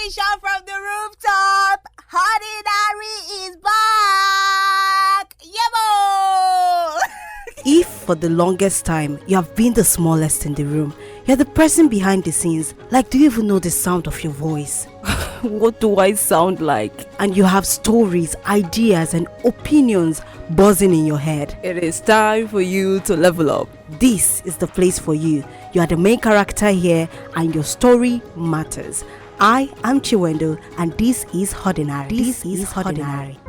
Everybody shout from the rooftop. Hordinary is back. Yebo! If for the longest time you have been the smallest in the room, you're the person behind the scenes, like do you even know the sound of your voice? What do I sound like? And you have stories, ideas and opinions buzzing in your head. It is time for you to level up. This is the place for you. You are the main character here and your story matters. I am Chiwendo and this is Hordinary. This is Hordinary.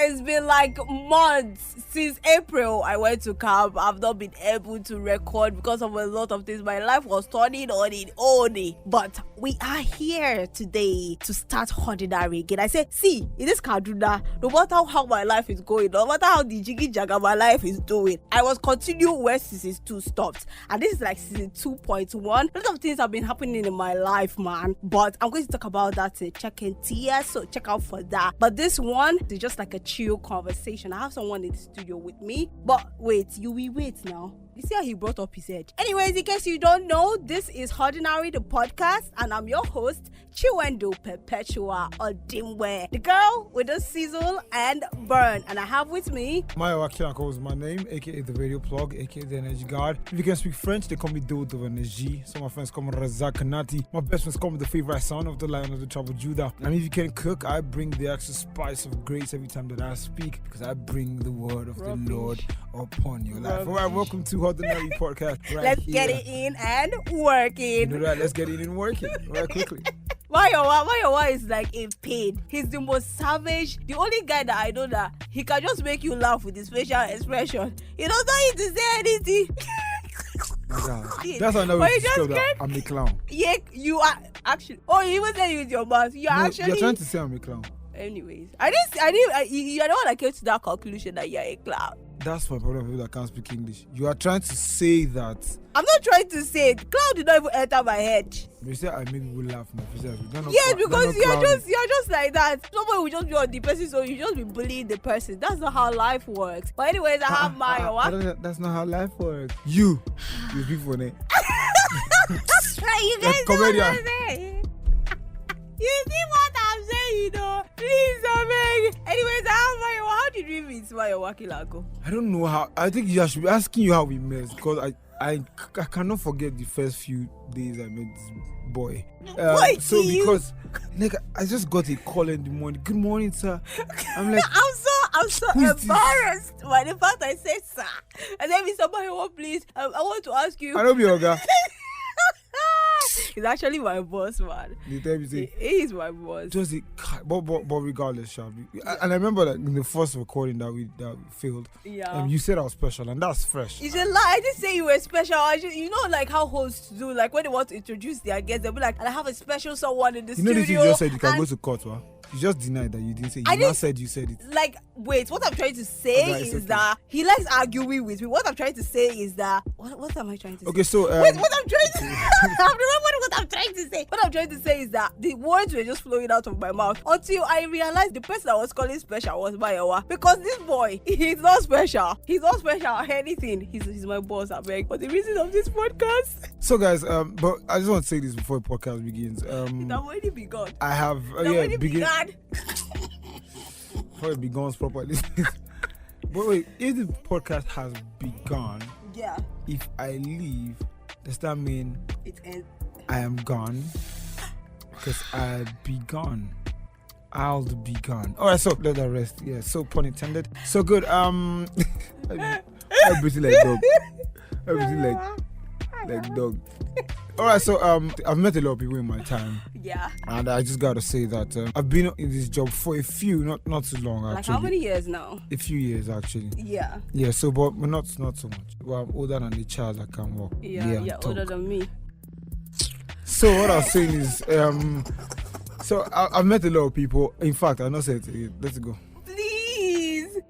It's been like months since April. I went to camp. I've not been able to record because of a lot of things. My life was turning on it all day. But we are here today to start Hordinary again. I said, see, in this Kaduna, no matter how my life is going, no matter how the jiggy jaga my life is doing, I was continuing where season 2 stopped. And this is like season 2.1. A lot of things have been happening in my life, man. But I'm going to talk about that in Check-in Tia, so check out for that. But this one is just like a chill conversation. I have someone in the studio with me. But wait, you will wait now. You see how he brought up his head. Anyways, in case you don't know, this is Hordinary, the podcast, and I'm your host, Chiwendo Perpetua Odimwe, the girl with the sizzle and burn. And I have with me Mayowa is my name, aka the radio plug, aka the energy guard. If you can speak French, they call me Dodo Energy. Some of my friends call me Razak Kanati. My best friends call me the favorite son of the Lion of the Tribe of Judah. And if you can cook, I bring the extra spice of grace every time that I speak, because I bring the word of the Lord upon your life. All right, welcome to Hordinary podcast. Right, let's get it in and work it. You know that? Let's get it in and work it. Right, quickly. Mayowa is like in pain. He's the most savage. The only guy that I know that he can just make you laugh with his facial expression. He doesn't need to say anything. That's how I know I'm a clown. Yeah, you are actually. Oh, you even say you with your mouth. You're trying to say I'm a clown. Anyways, you're the one that came to that conclusion that you're a clown. That's my problem with people that can't speak English. You are trying to say that. I'm not trying to say it. Clown did not even enter my head. You say I make people laugh. Yes, because you're just like that. Somebody will just be on the person, so you just be bullying the person. That's not how life works. But anyways, I have Mayowa. That's not how life works. You speak for it. You guys know what I'm saying. You see what I'm saying, though? Please, I beg. Anyways, how did we meet Mayowa Kilago? I don't know how. I think I should be asking you how we met, because I cannot forget the first few days I met this boy. Because like I just got a call in the morning. Good morning, sir. I'm like, I'm so embarrassed by the fact I said sir. And then Mr. Mayowa, please, I want to ask you. I don't be Oga. He's actually my boss, man. You tell me, he is my boss. But regardless, Shabby. And I remember that in the first recording that we filmed, you said I was special, and that's fresh. It's a lie. I didn't say you were special. You know, like how hosts do, like when they want to introduce their guests, they'll be like, and I have a special someone in the studio. You know this, you just said you can go to court, huh? You just denied that you didn't say it. You said you said it. Like, wait, what I'm trying to say is that he likes arguing with me. What I'm trying to say is that what am I trying to say? Okay, so wait, what I'm trying to I'm remembering what I'm trying to say. What I'm trying to say is that the words were just flowing out of my mouth until I realized the person I was calling special was Mayowa. Because this boy, he's not special. He's not special or anything. He's my boss, I beg. For the reason of this podcast. So guys, but I just want to say this before the podcast begins. It have already begun. I have begun. Before it begins properly. But wait, if the podcast has begun, if I leave, does that mean it ends? I am gone? Because I'll be gone. I'll be gone. Alright, so let that rest. Yeah, so pun intended. So good. Everything like dog. Everything like dog. Alright, so I've met a lot of people in my time. Yeah. And I just gotta say that I've been in this job for a few, not too long actually. Like how many years now? A few years actually. Yeah. Yeah, so but not so much. Well, I'm older than the child that can walk. Yeah, you're older than me. So what I was saying is, so I've met a lot of people. In fact, I'll not say it again. Let's go. Please.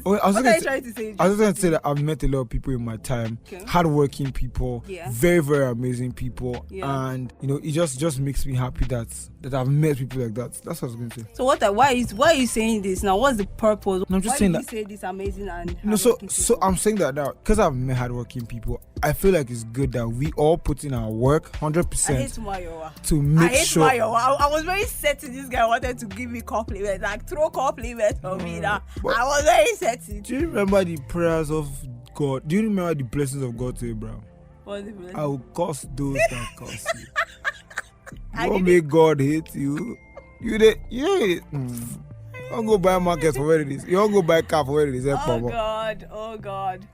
Oh, I was what are you trying to say? I was going to say that I've met a lot of people in my time, hardworking people, very, very amazing people, and you know, it just makes me happy that that I've met people like that. That's what I was going to say. So why are you saying this now? What's the purpose? No, I'm just saying why that. did you say this amazing and No, so people? I'm saying that now because I've met hardworking people. I feel like it's good that we all put in our work 100% I hate Mayowa. to make sure. Mayowa. I was very certain this guy wanted to give me compliments, like throw compliments on me now. I was very certain. Do you remember the prayers of God? Do you remember the blessings of God to Abraham? What's the blessing? I will curse those that curse you. I Don't didn't- make God hate you. You don't go buy markets for where it is. You don't go buy car for where it is. Oh God.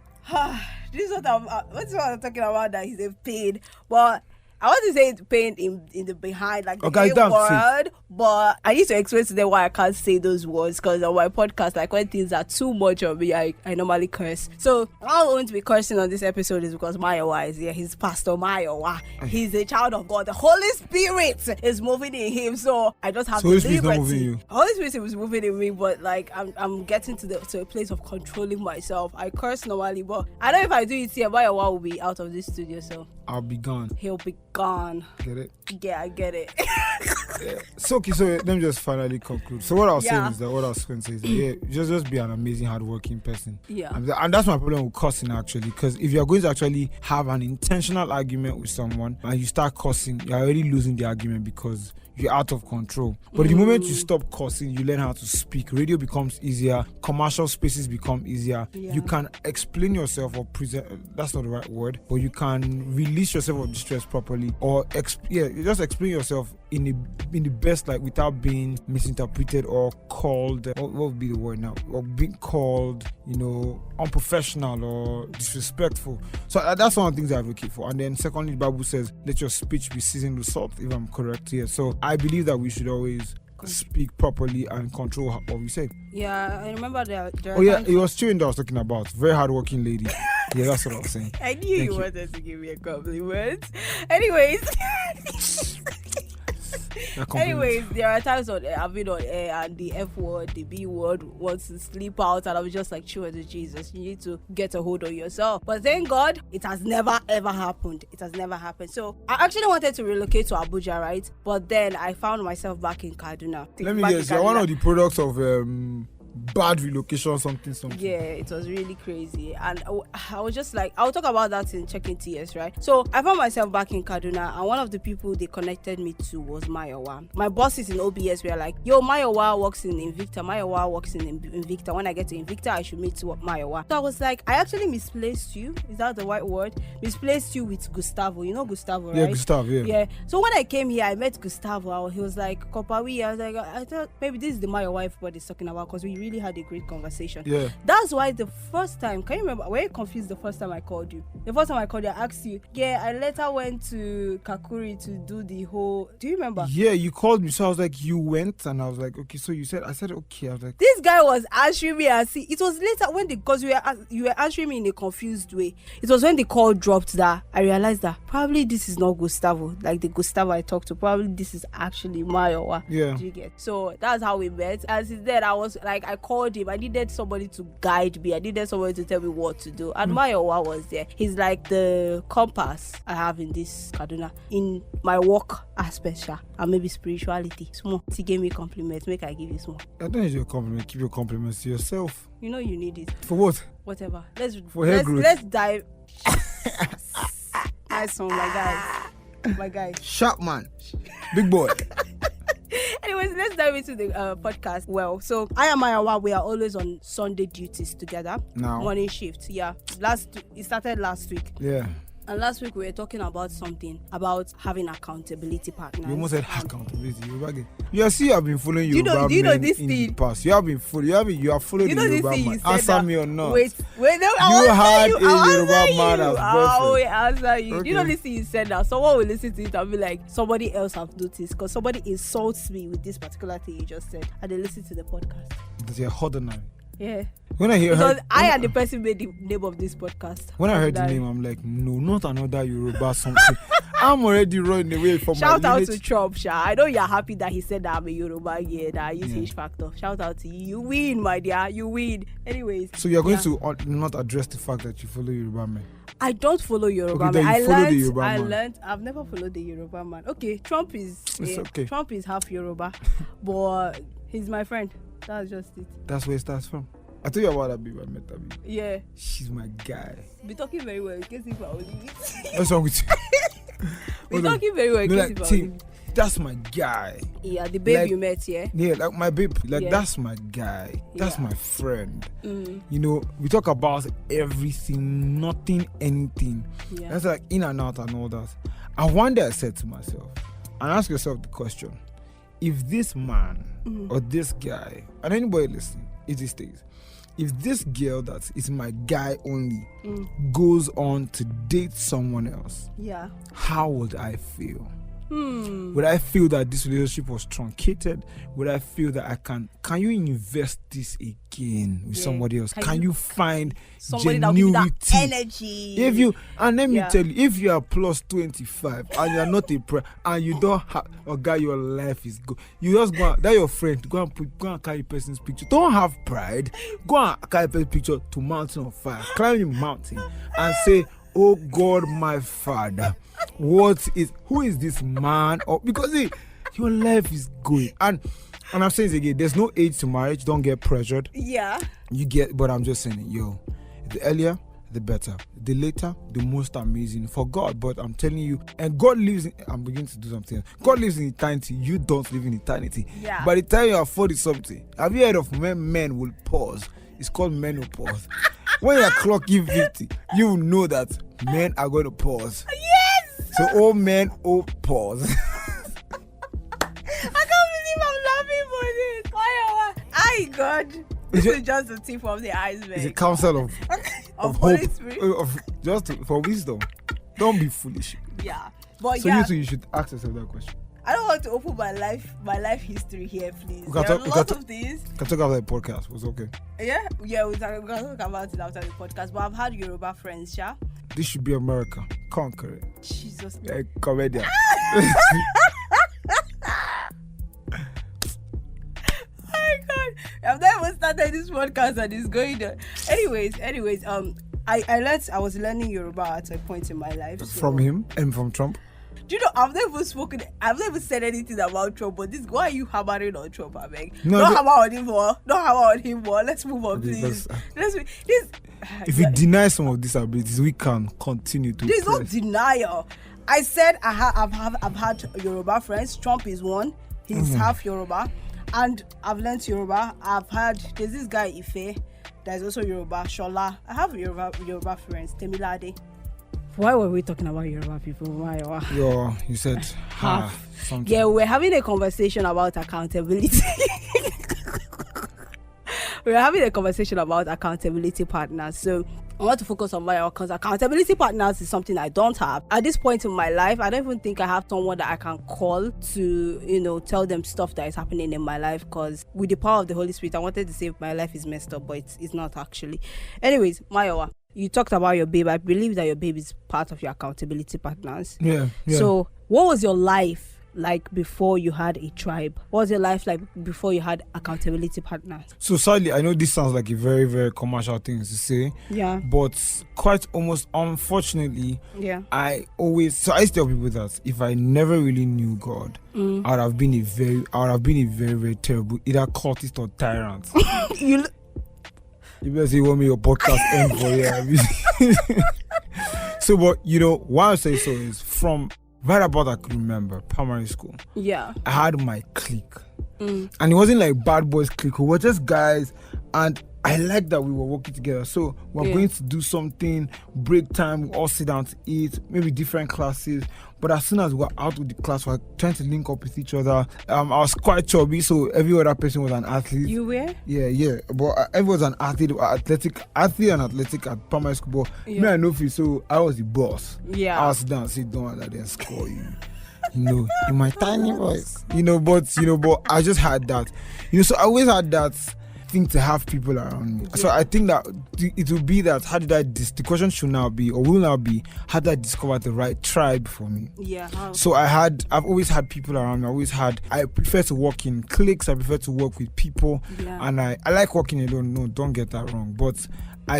This is what I'm talking about, that he's a pain. But I want to say it's pain in the behind, like the Okay, main word, but I need to explain to them why I can't say those words, because on my podcast, like when things are too much of me, I normally curse. So I'm going to be cursing on this episode is because Mayowa is here. He's Pastor Mayowa. He's a child of God. The Holy Spirit is moving in him, so I just have So the Holy Spirit's not liberty. moving you? Holy Spirit is moving in me, but like I'm getting to a place of controlling myself. I curse normally, but I don't know if I do it here. Mayowa will be out of this studio, so I'll be gone. he'll be gone. Get it? Yeah, I get it. Yeah. So okay, so let me just finally conclude. So what I was saying Yeah. is that what I was going to say is that, yeah, just be an amazing hardworking person. Yeah. And that's my problem with cursing actually, because if you're going to actually have an intentional argument with someone and you start cursing, you're already losing the argument because you're out of control. But the moment you stop cursing, you learn how to speak. Radio becomes easier. Commercial spaces become easier. Yeah. You can explain yourself or present. That's not the right word, but you can release yourself of distress properly, or you just explain yourself in the best, like without being misinterpreted or called. What would be the word now? Or being called, unprofessional or disrespectful. So that's one of the things I advocate for. And then secondly, the Bible says, "Let your speech be seasoned with salt." If I'm correct here, so I believe that we should always speak properly and control what we say. Yeah, I remember there Oh yeah, it was Chewing that I was talking about. Very hardworking lady. Yeah, that's what I was saying. I knew Thank you you. wanted to give me a compliment. Anyways. There are times I've been on air and the F word, the B word wants to sleep out, and I was just like, sure to Jesus, you need to get a hold of yourself. But thank God, it has never ever happened. It has never happened. So I actually wanted to relocate to Abuja, right? But then I found myself back in Kaduna. Let me guess, you're one of the products of bad relocation, something. Yeah, it was really crazy, and I was just like, I'll talk about that in checking TS, right? So I found myself back in Kaduna, and one of the people they connected me to was Mayowa. My bosses in OBS were like, yo, Mayowa works in Invicta. Mayowa works in Invicta. When I get to Invicta, I should meet Mayowa. So I was like, I actually misplaced you. Is that the right word? Misplaced you with Gustavo. You know Gustavo, right? Yeah, Gustavo, yeah. Yeah. So when I came here, I met Gustavo. He was like, Kopawi. I was like, I thought maybe this is the Mayowa everybody's talking about, because we really had a great conversation. Yeah. That's why the first time, can you remember, were you confused the first time I called you? The first time I called you, I asked you, yeah, I later went to Kakuri to do the whole, do you remember? Yeah, you called me, so I was like, you went, and I was like, okay, so I said okay, I was like, This guy was answering me and see, it was later when because you were answering me in a confused way. It was when the call dropped that I realized that probably this is not Gustavo, like the Gustavo I talked to. Probably this is actually Mayowa. Yeah. Do you get? So that's how we met. And since then, I was like, I called him. I needed somebody to guide me. I needed somebody to tell me what to do. And Mayowa was there. He's like the compass I have in this Kaduna, in my work aspect, and maybe spirituality. Small. He gave me compliments. Make I give you small. I don't need your compliment. Keep your compliments to yourself. You know you need it. For what? Whatever. Let's dive. Nice one, my guys. Sharp man. Big boy. Anyways, let's dive into the podcast. Well, so I and Mayowa, we are always on Sunday duties together. Now. Morning shift. Yeah. It started last week. Yeah. And last week we were talking about something about having accountability partners. You almost said accountability. You see, I've been following you. Do you know this in thing? the past. You have been following. You are following You the know this Yoruba thing you man. said Answer that- me or not? Wait, no, You had a Yoruba man as Oh, boyfriend. wait, answer you. Okay. You know this thing you said now. Someone will listen to it and be like, somebody else have noticed, because somebody insults me with this particular thing you just said, and they listen to the podcast. That's a Hordinary. Yeah. When I hear Because I and the person made the name of this podcast. when I heard the Hordinary. name, I'm like, no, not another Yoruba something. I'm already running away from Shout my out lineage. to Trump, Sha. I know you're happy that he said that I'm a Yoruba, that I use Yeah. H factor. Shout out to you. You win, my dear. You win. Anyways. So you're going yeah. to not address the fact that you follow Yoruba men. I don't follow Yoruba Okay, then man. you follow the Yoruba I man. learned. I've never followed the Yoruba man. Okay, Trump is. It's okay. Trump is half Yoruba, but he's my friend. That's just it. That's where it starts from. I told you about that baby. I met that baby. Yeah. She's my guy. Be talking very well in case if I was you. What's wrong with you? Be talking very well in No, case like, if I was see, you. that's my guy. Yeah, the babe like- you met, yeah. Yeah, like my babe. Like Yeah. that's my guy. That's Yeah. my friend. Mm, You know, we talk about everything, nothing, anything. yeah. That's like in and out and all that. And one day I said to myself, and ask yourself the question: if this man or this guy, and anybody listening, it just stays. If this girl that is my guy only goes on to date someone else, Yeah. how would I feel? Hmm. Would I feel that this relationship was truncated? Would I feel that I can you invest this again with Yeah. somebody else? Can Can you you find Somebody that will give you that genuity? energy. If you, and let me Yeah. tell you, if you are plus 25 and you are not a and you don't have a guy, your life is good. You just go and, that your friend, go and carry person's picture. Don't have pride. Go and carry person's picture to mountain of fire. Climb the mountain and say, "Oh God, my Father, who is this man?" Or because your life is good. And I'm saying it again, there's no age to marriage. Don't get pressured. Yeah. You get, but I'm just saying, yo, the earlier, the better. The later, the most amazing for God. But I'm telling you, and God lives in, I'm beginning to do something. God lives in eternity. You don't live in eternity. Yeah. By the time you are 40 something, have you heard of when men will pause? It's called menopause. When you're clocking 50, you will know that men are going to pause. Yes. So all men, all pause. I can't believe I'm laughing for this. Why? Ay, God. This it- is just the tip of the iceberg. It's a counsel of of hope, Holy Spirit. for wisdom. Don't be foolish. Yeah. But So yeah, you too, you should ask yourself that question. I don't want to open my life history here, please. We There can are talk- we lots can of things. Can talk about the podcast. Was okay. Yeah, we can talk about it after the podcast. But I've had Yoruba friends, yeah. This should be America. Conquer it. Jesus. Like comedian. Oh my God, I've never started this podcast and it's going on. Anyways, I was learning Yoruba at a point in my life. So. From him and from Trump. Do you know, I've never said anything about Trump, but why are you hammering on Trump, I beg? No, Don't the- hammer on him more. Don't hammer on him more. Let's move on, Okay, please. let's- If Yeah. we deny some of these abilities, we can continue to. There's no press. denial. I said I've had Yoruba friends. Trump is one. He's half Yoruba, and I've learnt Yoruba. There's this guy Ife. There's also Yoruba. Shola. I have Yoruba friends. Temilade. Why were we talking about Yoruba people? Why? You said something. Yeah, we're having a conversation about accountability. We're having a conversation about accountability partners. So I want to focus on Mayowa because accountability partners is something I don't have. At this point in my life, I don't even think I have someone that I can call to, tell them stuff that is happening in my life, because with the power of the Holy Spirit, I wanted to say my life is messed up, but it's not actually. Anyways, Mayowa, you talked about your babe. I believe that your babe is part of your accountability partners. Yeah. So what was your life like before you had a tribe? What was your life like before you had accountability partners? So sadly, I know this sounds like a very, very commercial thing to say, Yeah. but quite almost unfortunately, Yeah. I used to tell people that if I never really knew God, I would have been a very, very terrible either cultist or tyrant. You You better say you want me your podcast end for you. So, but why I say so is from right about I could remember primary school. Yeah. I had my clique, and it wasn't like bad boys clique. We were just guys, and I liked that we were working together. So we're going to do something, break time, we all sit down to eat, maybe different classes. But as soon as we were out with the class, we were trying to link up with each other. I was quite chubby, so every other person was an athlete. You were? Yeah. But everyone was an athlete and athletic at primary school. But me, I know for so I was the boss. Yeah. I was down, sit down, and then score you. In my tiny voice. But I just had that. So I always had that thing to have people around me. So I think that it will be that the question should now be, or will now be, how did I discover the right tribe for me? Yeah. So I've always had people around me. I prefer to work in cliques. I prefer to work with people. Yeah. And I like working alone. No, don't get that wrong. But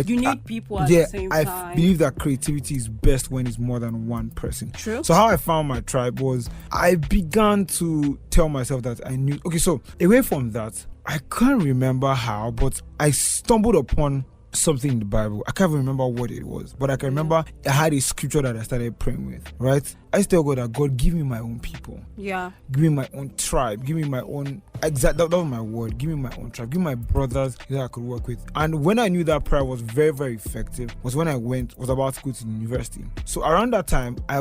You need people at the same time. I believe that creativity is best when it's more than one person. True. So how I found my tribe was I began to tell myself that I knew. Okay, so away from that, I can't remember how, but I stumbled upon something in the Bible. I can't remember what it was, but I can remember I had a scripture that I started praying with, right? I tell God that, God, give me my own people. Yeah. Give me my own tribe. Give me my own, that was my word. Give me my own tribe. Give me my brothers that I could work with. And when I knew that prayer was very, very effective was when I was about to go to the university. So around that time, I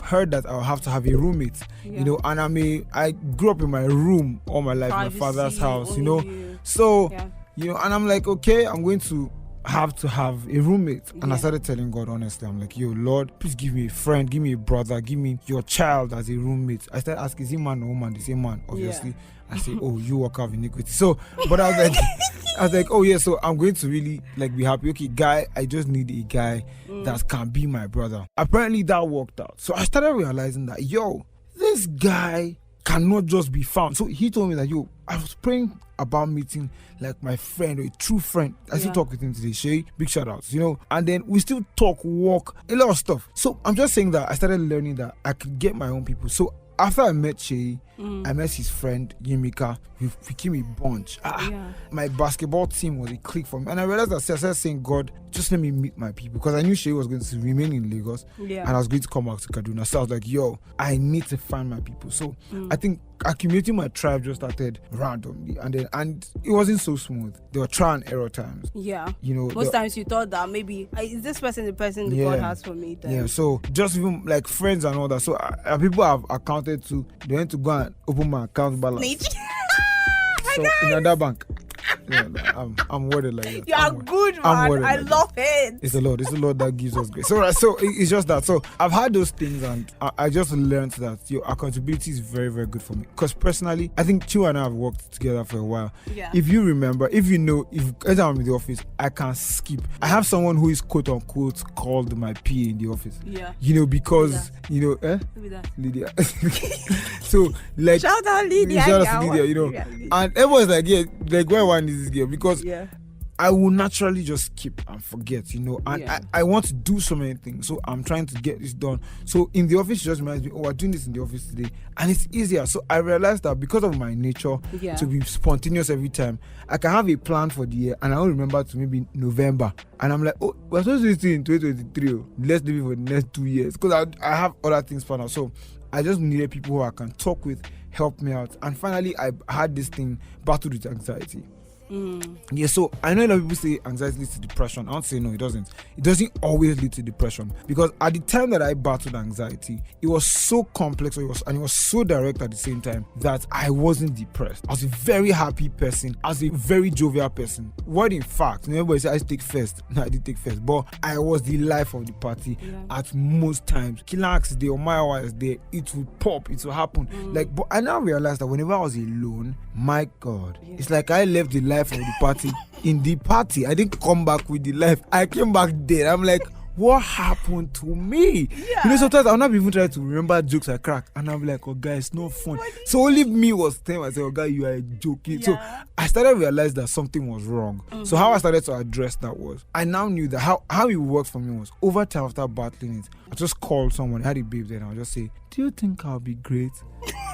heard that I'll have to have a roommate, and I grew up in my room all my life, my father's house, So, and I'm like, okay, I'm going to have a roommate. And I started telling God, honestly, I'm like, yo, Lord, please give me a friend, give me a brother, give me your child as a roommate. I started asking, is he man or woman? The same man, obviously. I say, oh, you work out of iniquity. So, but I was like, oh yeah, so I'm going to really be happy. Okay, guy, I just need a guy that can be my brother. Apparently that worked out. So I started realizing that, yo, this guy cannot just be found. So he told me that, yo, I was praying about meeting my friend or a true friend. I still talk with him today. Shay, big shout outs, and then we still talk, walk, a lot of stuff. So I'm just saying that I started learning that I could get my own people. So after I met Shay, I met his friend Yimika. We became a bunch. My basketball team was a clique for me, and I realized that I started saying, God, just let me meet my people, because I knew Shay was going to remain in Lagos, and I was going to come back to Kaduna. So I was like, yo, I need to find my people. So I think accumulating my tribe just started randomly, and it wasn't so smooth. There were trial and error times. Yeah, most times you thought that maybe is this person the person that God has for me? Then? Yeah, so just even friends and all that. So people have accounted to. They went to go and open my account balance. So in another bank. I'm worded like that. You are good, man. I love it. It's the Lord that gives us grace. So it's just that. So I've had those things, and I just learned that your accountability is very, very good for me. Because personally, I think Chiu and I have worked together for a while. Yeah. If you remember, if anytime I'm in the office, I can skip. I have someone who is quote unquote called my PA in the office. Yeah. Because Lydia. So shout out Lydia. Shout out to Lydia. And everyone's like, yeah, where one is this girl? Because I will naturally just skip and forget, and I want to do so many things, so I'm trying to get this done. So in the office, it just reminds me, we're doing this in the office today, and it's easier. So I realized that because of my nature to be spontaneous every time, I can have a plan for the year, and I don't remember to maybe November, and I'm like, oh, we're supposed to do this in 2023. Let's do it for the next 2 years, because I have other things planned out. So I just needed people who I can talk with, help me out, and finally I had this thing, battled with anxiety. Yeah, so I know a lot of people say anxiety leads to depression. I don't say no, it doesn't. It doesn't always lead to depression, because at the time that I battled anxiety, it was so complex, and it was so direct at the same time, that I wasn't depressed. I was a very happy person. I was a very jovial person. What in fact, everybody says I take first. No, I did take first, but I was the life of the party at most times. Kilax is there, or Mayowa is there, it will pop, it will happen. But I now realized that whenever I was alone, my God, it's like I left the life of the party in the party. I didn't come back with the life. I came back dead. I'm like, what happened to me? Sometimes I'll not even try to remember jokes I crack, and I'm like, oh guys, it's not fun. So only me was telling myself, oh guy, you are joking. So I started to realize that something was wrong. So how I started to address that was, I now knew that how it worked for me was, over time after battling it, I just called someone, I had a babe there, and I'll just say, do you think I'll be great?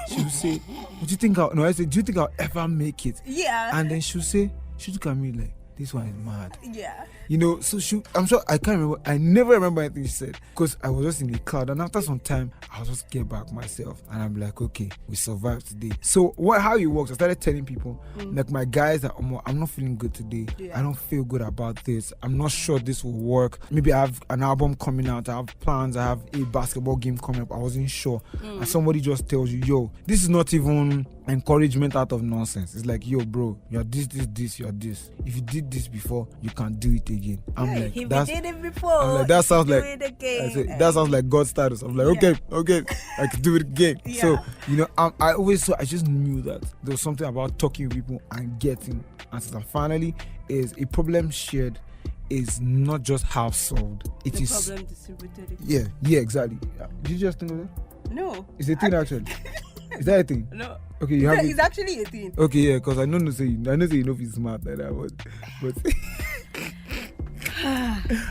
She'll say, I said, do you think I'll ever make it? Yeah. And then she'll look at me like, this one is mad. Yeah. So I'm sure, I can't remember, I never remember anything she said, because I was just in a cloud, and after some time, I'll just get back myself, and I'm like, okay, we survived today. So how it works, I started telling people, my guys, that I'm not feeling good today. I don't feel good about this. I'm not sure this will work. Maybe I have an album coming out, I have plans, I have a basketball game coming up, I wasn't sure. And somebody just tells you, yo, this is not even encouragement out of nonsense. It's like, yo, bro, you're this, you're this. If you did this before, you can do it again. I'm like, if you did it before, I'm like, that sounds like, that sounds like God's status. I'm like, okay, I can do it again. So I just knew that there was something about talking with people and getting answers. And finally, is a problem shared is not just half solved. It is problem distributed. Yeah, exactly. Did you just think of that? No, it's a thing actually. Is that a thing? No. Okay, you have it's actually a thing. Okay, yeah, because I know you know if he's smart like that, but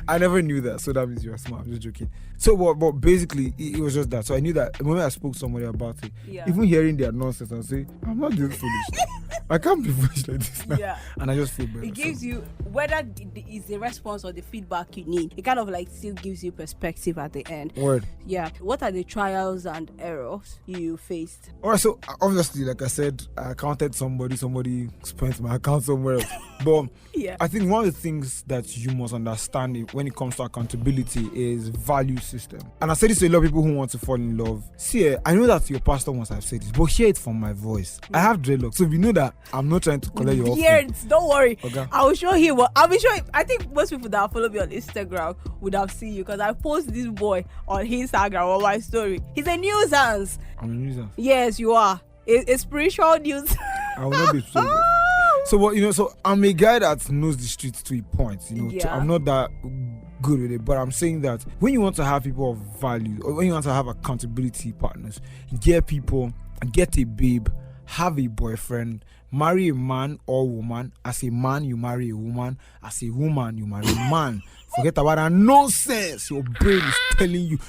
I never knew that, so that means you're smart. I'm just joking. So, but basically, it was just that. So I knew that the moment I spoke to somebody about it, even hearing their nonsense, I say, I'm not doing foolish. I can't be foolish like this now. Yeah. And I just feel better. It gives you, whether it's the response or the feedback you need, it kind of like still gives you perspective at the end. Word. Yeah. What are the trials and errors you faced? All right, so obviously, like I said, I accounted somebody spent my account somewhere else. But Yeah. I think one of the things that you must understand when it comes to accountability is value system. And I say this to a lot of people who want to fall in love. See, I know that your pastor must have said this, but hear it from my voice. I have dreadlocks, so if you know that I'm not trying to collect your offering. Beards, don't worry. Okay. I will show him. I'll be sure. I think most people that follow me on Instagram would have seen you because I post this boy on Instagram on my story. He's a nuisance. I'm a user. Yes, you are. It's spiritual news. I will not be so what so I'm a guy that knows the streets to a point, Yeah. I'm not that good with it, but I'm saying that when you want to have people of value, or when you want to have accountability partners, get a babe, have a boyfriend, marry a man or woman. As a man, you marry a woman. As a woman, you marry a man. Forget about that nonsense your brain is telling you.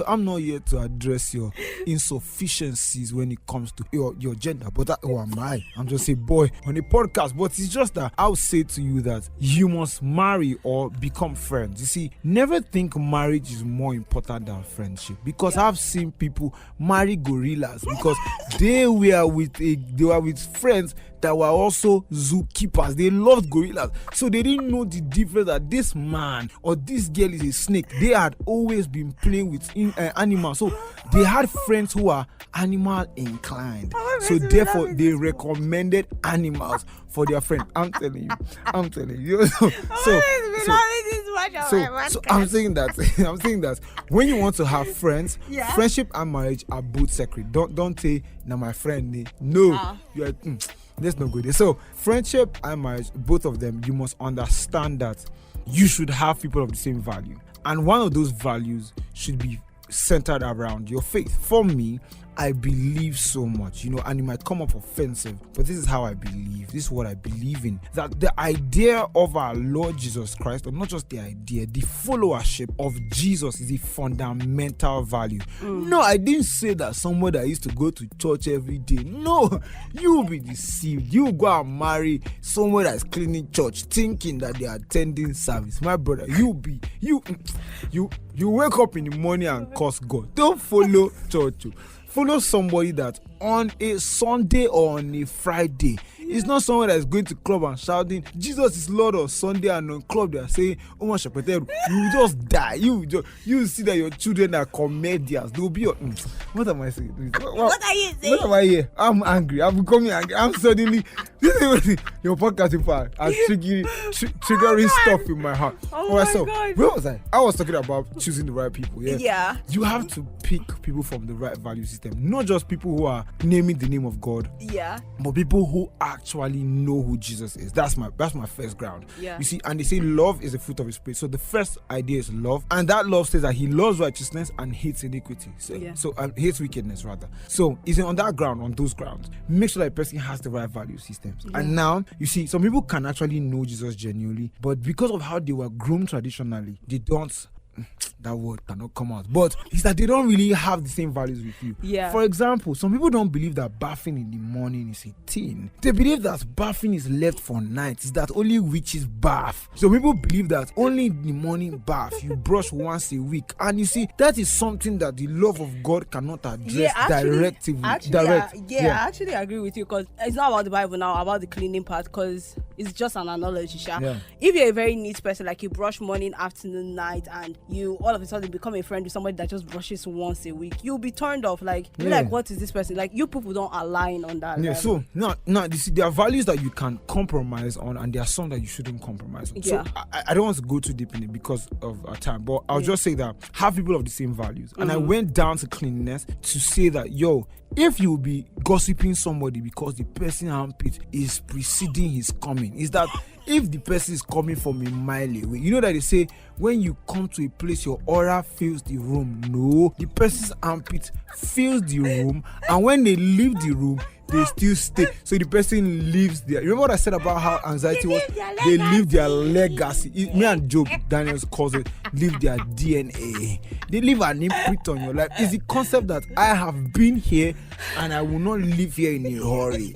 I'm not here to address your insufficiencies when it comes to your gender, but who am I? I'm just a boy on a podcast. But it's just that I'll say to you that you must marry or become friends. You see, never think marriage is more important than friendship, because I've seen people marry gorillas because they were with friends that were also zookeepers. They loved gorillas, so they didn't know the difference that this man or this girl is a snake. They had always been playing with animals, so they had friends who are animal inclined, so therefore they recommended animals for their friend. I'm telling you. So I'm saying that when you want to have friends, friendship and marriage are both sacred. Don't say now my friend. No, you are. Let's not go there. So friendship and marriage, both of them, you must understand that you should have people of the same value, and one of those values should be centered around your faith. For me, I believe so much, and it might come up offensive, but this is how I believe. This is what I believe in. That the idea of our Lord Jesus Christ, or not just the idea, the followership of Jesus is a fundamental value. No, I didn't say that someone that used to go to church every day. No, you will be deceived. You will go and marry someone that's cleaning church thinking that they are attending service. My brother, you wake up in the morning and curse God. Don't follow church. Follow somebody that on a Sunday or on a Friday. It's not someone that is going to club and shouting Jesus is Lord on Sunday, and on club they are saying Oma Shapeteru. You will just die. You will see that your children are comedians. They will be your what am I saying? What are you saying? What am I here? I'm angry. I'm becoming angry. I'm suddenly your podcast people are triggering stuff in my heart. Oh my so God. where was I? I was talking about choosing the right people. Yeah. You have to pick people from the right value system, not just people who are naming the name of God. Yeah. But people who actually know who Jesus is. That's my first ground. Yeah. You see, and they say love is the fruit of the spirit. So the first idea is love, and that love says that he loves righteousness and hates iniquity. So hates wickedness rather. So it's on those grounds. Make sure that a person has the right value systems. Yeah. And now you see, some people can actually know Jesus genuinely, but because of how they were groomed traditionally, they don't. That word cannot come out, but it's that they don't really have the same values with you. Yeah. For example, some people don't believe that bathing in the morning is a thing. They believe that bathing is left for night. Is that only witches bath. Some people believe that only in the morning bath, you brush once a week, and you see that is something that the love of God cannot address directly. I actually agree with you, because it's not about the Bible now, about the cleaning part, because it's just an analogy. Yeah. If you're a very neat person, like you brush morning, afternoon, night, and you all of a sudden become a friend with somebody that just brushes once a week, you'll be turned off. Like, you're like, what is this person? Like, you people don't align on that. Yeah. So now you see, there are values that you can compromise on, and there are some that you shouldn't compromise on. Yeah. So I don't want to go too deep in it because of our time, but I'll just say that have people of the same values. And I went down to cleanliness to say that if you be gossiping somebody because the person armpit is preceding his coming, is that if the person is coming from a mile away, you know that they say when you come to a place your aura fills the room. No, the person's armpit fills the room, and when they leave the room they still stay. So the person lives there. Remember what I said about how anxiety was? They live their legacy. Me and Job Daniels calls it live their DNA. They leave an imprint on your life. It's the concept that I have been here and I will not live here in a hurry.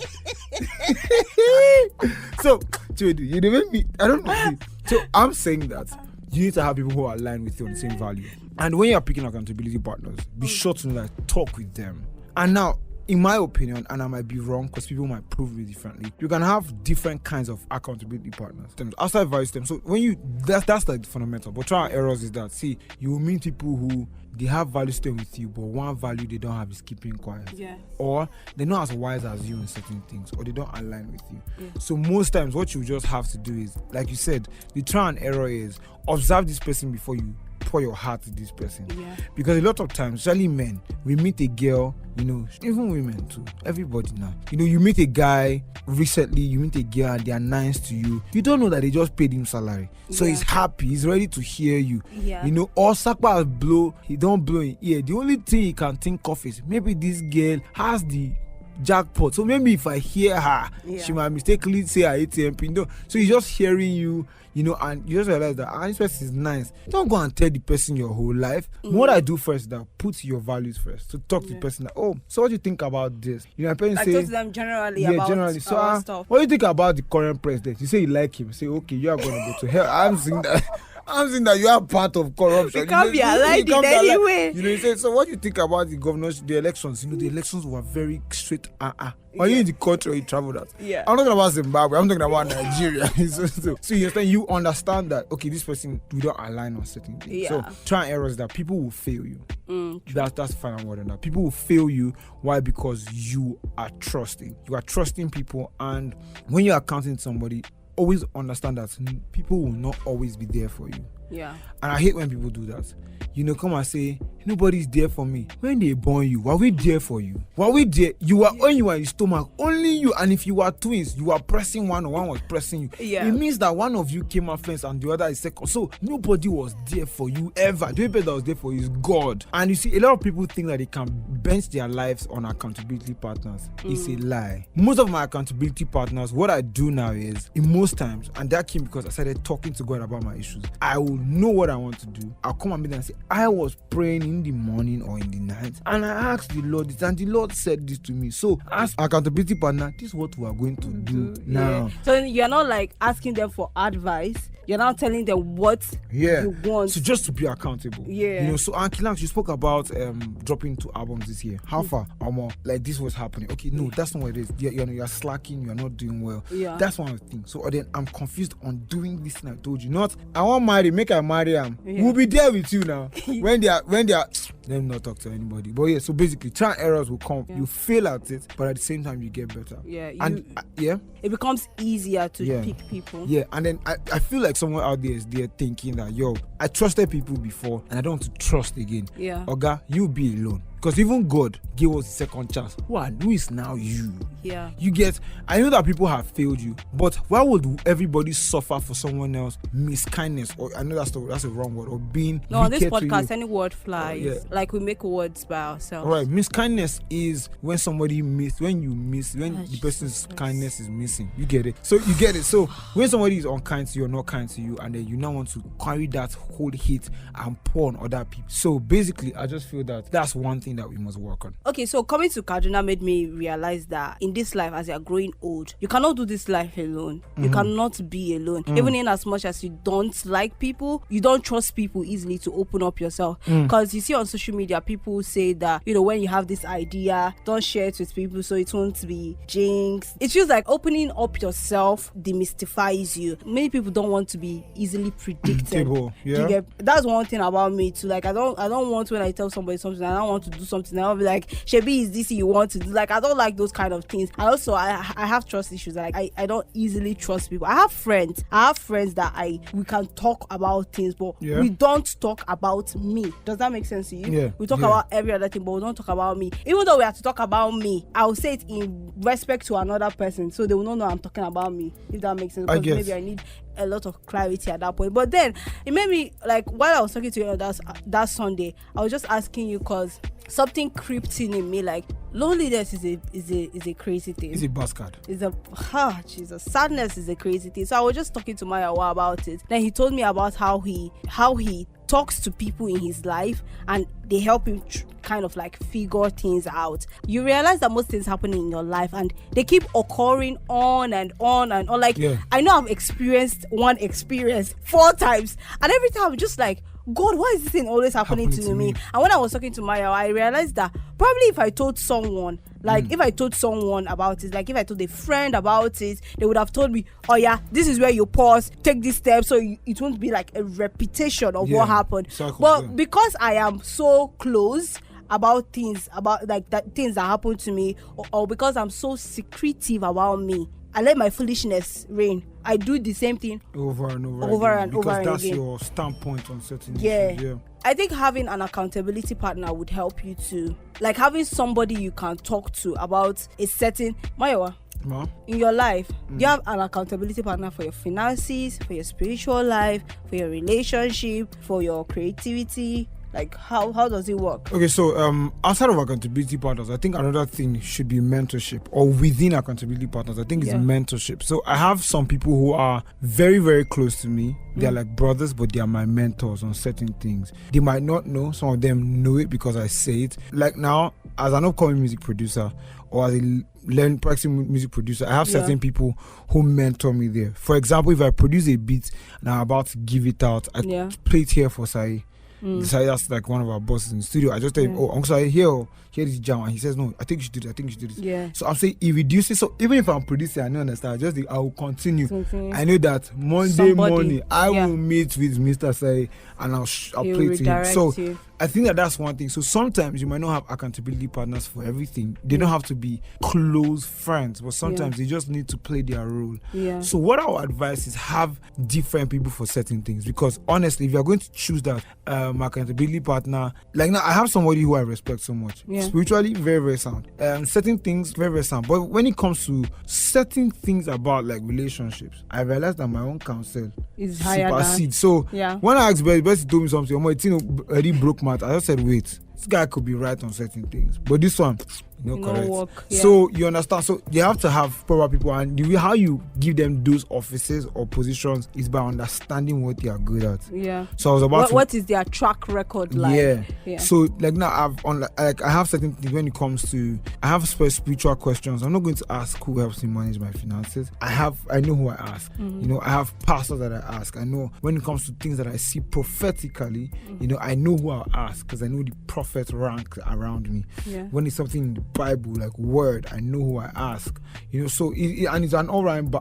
So, Chiwedu, you make me. I don't know. So I'm saying that you need to have people who are aligned with you on the same value. And when you're picking accountability partners, be sure to talk with them. And now, in my opinion, and I might be wrong because people might prove me differently, you can have different kinds of accountability partners outside value system. So when you that's like the fundamental. But trial and errors is that you will meet people who they have value system with you, but one value they don't have is keeping quiet. Yeah. Or they're not as wise as you in certain things, or they don't align with you. Yeah. So most times what you just have to do is, like you said, the trial and error is observe this person before you pour your heart to this person. Yeah. Because a lot of times, especially men, we meet a girl, even women too, everybody now. You meet a guy recently, you meet a girl and they are nice to you. You don't know that they just paid him salary. So he's happy, he's ready to hear you. Yeah. Or Sakpa blow, he don't blow in ear. The only thing he can think of is maybe this girl has the jackpot. So maybe if I hear her, she might mistakenly say her ATM pin. So he's just hearing you, and you just realize that this person is nice. Don't go and tell the person your whole life. What I do first is that put your values first. To talk to the person so what do you think about this? The person say, talk to them generally about So stuff. What do you think about the current president? You say you like him. Say, okay, you are gonna go to hell. I'm saying that you are part of corruption. You can't be aligned in any way. You say, so what do you think about the the elections? The elections were very straight. Are you in the country or you traveled out? Yeah. I'm not talking about Zimbabwe, I'm talking about Nigeria. So you understand that, okay, this person, we don't align on certain things. Yeah. So try and errors that people will fail you. That's the final word on that. People will fail you. Why? Because you are trusting. You are trusting people, and when you're accounting somebody, always understand that people will not always be there for you. Yeah. And I hate when people do that. Come and say, nobody's there for me. When they born you, were we there for you? Were we there? You were when you were in your stomach, only you. And if you were twins, you were pressing one or one was pressing you. Yeah. It means that one of you came out first and the other is second. So nobody was there for you ever. The only person that was there for you is God. And you see, a lot of people think that they can bench their lives on accountability partners. It's a lie. Most of my accountability partners, what I do now is, in most times, and that came because I started talking to God about my issues, I will know what I want to do. I'll come and meet them and say, I was praying in the morning or in the night, and I asked the Lord this, and the Lord said this to me. So as accountability partner, this is what we are going to do now. So you're not like asking them for advice. You're not telling them what you want. So just to be accountable. Yeah. So Ankilax, you spoke about dropping 2 albums this year. How far? Like this was happening. Okay, no, that's not what it is. You're slacking, you're not doing well. Yeah. That's one of the things. So then I'm confused on doing this thing I told you. Not I want marry, make I marry him. Yeah. We'll be there with you now. when they are let me not talk to anybody. But yeah, so basically trial and errors will come. You fail at it, but at the same time you get better. Yeah. It becomes easier to pick people. Yeah, and then I feel like someone out there is there thinking that I trusted people before and I don't want to trust again. Yeah. Oga, you be alone. Because even God gave us a second chance. Who is now you? Yeah. I know that people have failed you, but why would everybody suffer for someone else miskindness? Or I know that's a wrong word. Or being on this podcast, any word flies. Like we make words by ourselves. Right. Miskindness is when somebody when the person's kindness is missing. You get it? So you get it. So when somebody is unkind to you or not kind to you, and then you now want to carry that whole hate and pour on other people. So basically, I just feel that that's one thing that we must work on. Okay, so coming to Kaduna made me realize that in this life, as you're growing old, you cannot do this life alone. You cannot be alone. Even in as much as you don't like people, you don't trust people easily to open up yourself. Because you see on social media, people say that, when you have this idea, don't share it with people so it won't be jinx. It feels like opening up yourself demystifies you. Many people don't want to be easily predicted. That's one thing about me too. Like I don't want, when I tell somebody something, I don't want to do something, I'll be like, Shebi, is this you want to do? Like I don't like those kind of things. And also I have trust issues. Like I don't easily trust people. I have friends that we can talk about things, but we don't talk about me. Does that make sense to you? We talk about every other thing, but we don't talk about me. Even though we have to talk about me, I'll say it in respect to another person, so they will not know I'm talking about me, if that makes sense. Because maybe I need a lot of clarity at that point. But then it made me, like, while I was talking to you that Sunday, I was just asking you because something creeped in me, like Loneliness is a crazy thing. It's a bastard. It's a Jesus. Sadness is a crazy thing. So I was just talking to Mayowa about it. Then he told me about how he talks to people in his life and they help him kind of like figure things out. You realize that most things happen in your life and they keep occurring on and on and on. Like, I know I've experienced one experience 4 times, and every time I'm just like, God, why is this thing always happening to me? And when I was talking to Maya, I realized that probably if I told someone, if I told someone about it, like if I told a friend about it, they would have told me, oh yeah, this is where you pause, take this step, so it won't be like a repetition of what happened. But because I am so close about things, things that happen to me, or because I'm so secretive about me, I let my foolishness reign. I do the same thing over and over again. Because that's again. your standpoint on certain issues. Yeah. I think having an accountability partner would help you to, like having somebody you can talk to about a certain Mayowa. In your life, you have an accountability partner for your finances, for your spiritual life, for your relationship, for your creativity. Like how does it work? Okay, so outside of accountability partners, I think another thing should be mentorship, or within accountability partners, I think it's mentorship. So I have some people who are very, very close to me. They're like brothers, but they are my mentors on certain things. They might not know. Some of them know it because I say it. Like now, as an upcoming music producer, or as a practicing music producer, I have certain people who mentor me there. For example, if I produce a beat and I'm about to give it out, I play it here for Sai. Sai, that's like one of our bosses in the studio. I just tell him, Uncle Sai, here is jam, and he says, no, I think you should do this. Yeah. So I'm saying he reduces. So even if I'm producing, I don't understand. I will continue. I know that Monday morning I will meet with Mr. Sai and I'll play to him. So I think that's one thing. So sometimes you might not have accountability partners for everything. They don't have to be close friends, but sometimes they just need to play their role. Yeah. So what I would advise is have different people for certain things, because honestly, if you're going to choose that accountability partner, like now I have somebody who I respect so much. Spiritually, very, very sound. Certain things, very, very sound. But when it comes to certain things about like relationships, I realized that my own counsel is higher than. So when I asked Bessie told me something, already broke my heart. I just said, wait, this guy could be right on certain things, but this one, correct. Work, So you understand. So you have to have proper people, and the way how you give them those offices or positions is by understanding what they are good at. Yeah. So I was about what is their track record like? Yeah. So like now I have certain things when it comes to, I have spiritual questions. I'm not going to ask who helps me manage my finances. I know who I ask. I have pastors that I ask. I know when it comes to things that I see prophetically, I know who I'll ask because I know the prophet rank around me. Yeah. When it's something in the Bible, like word, I know who I ask. So and it's an all-round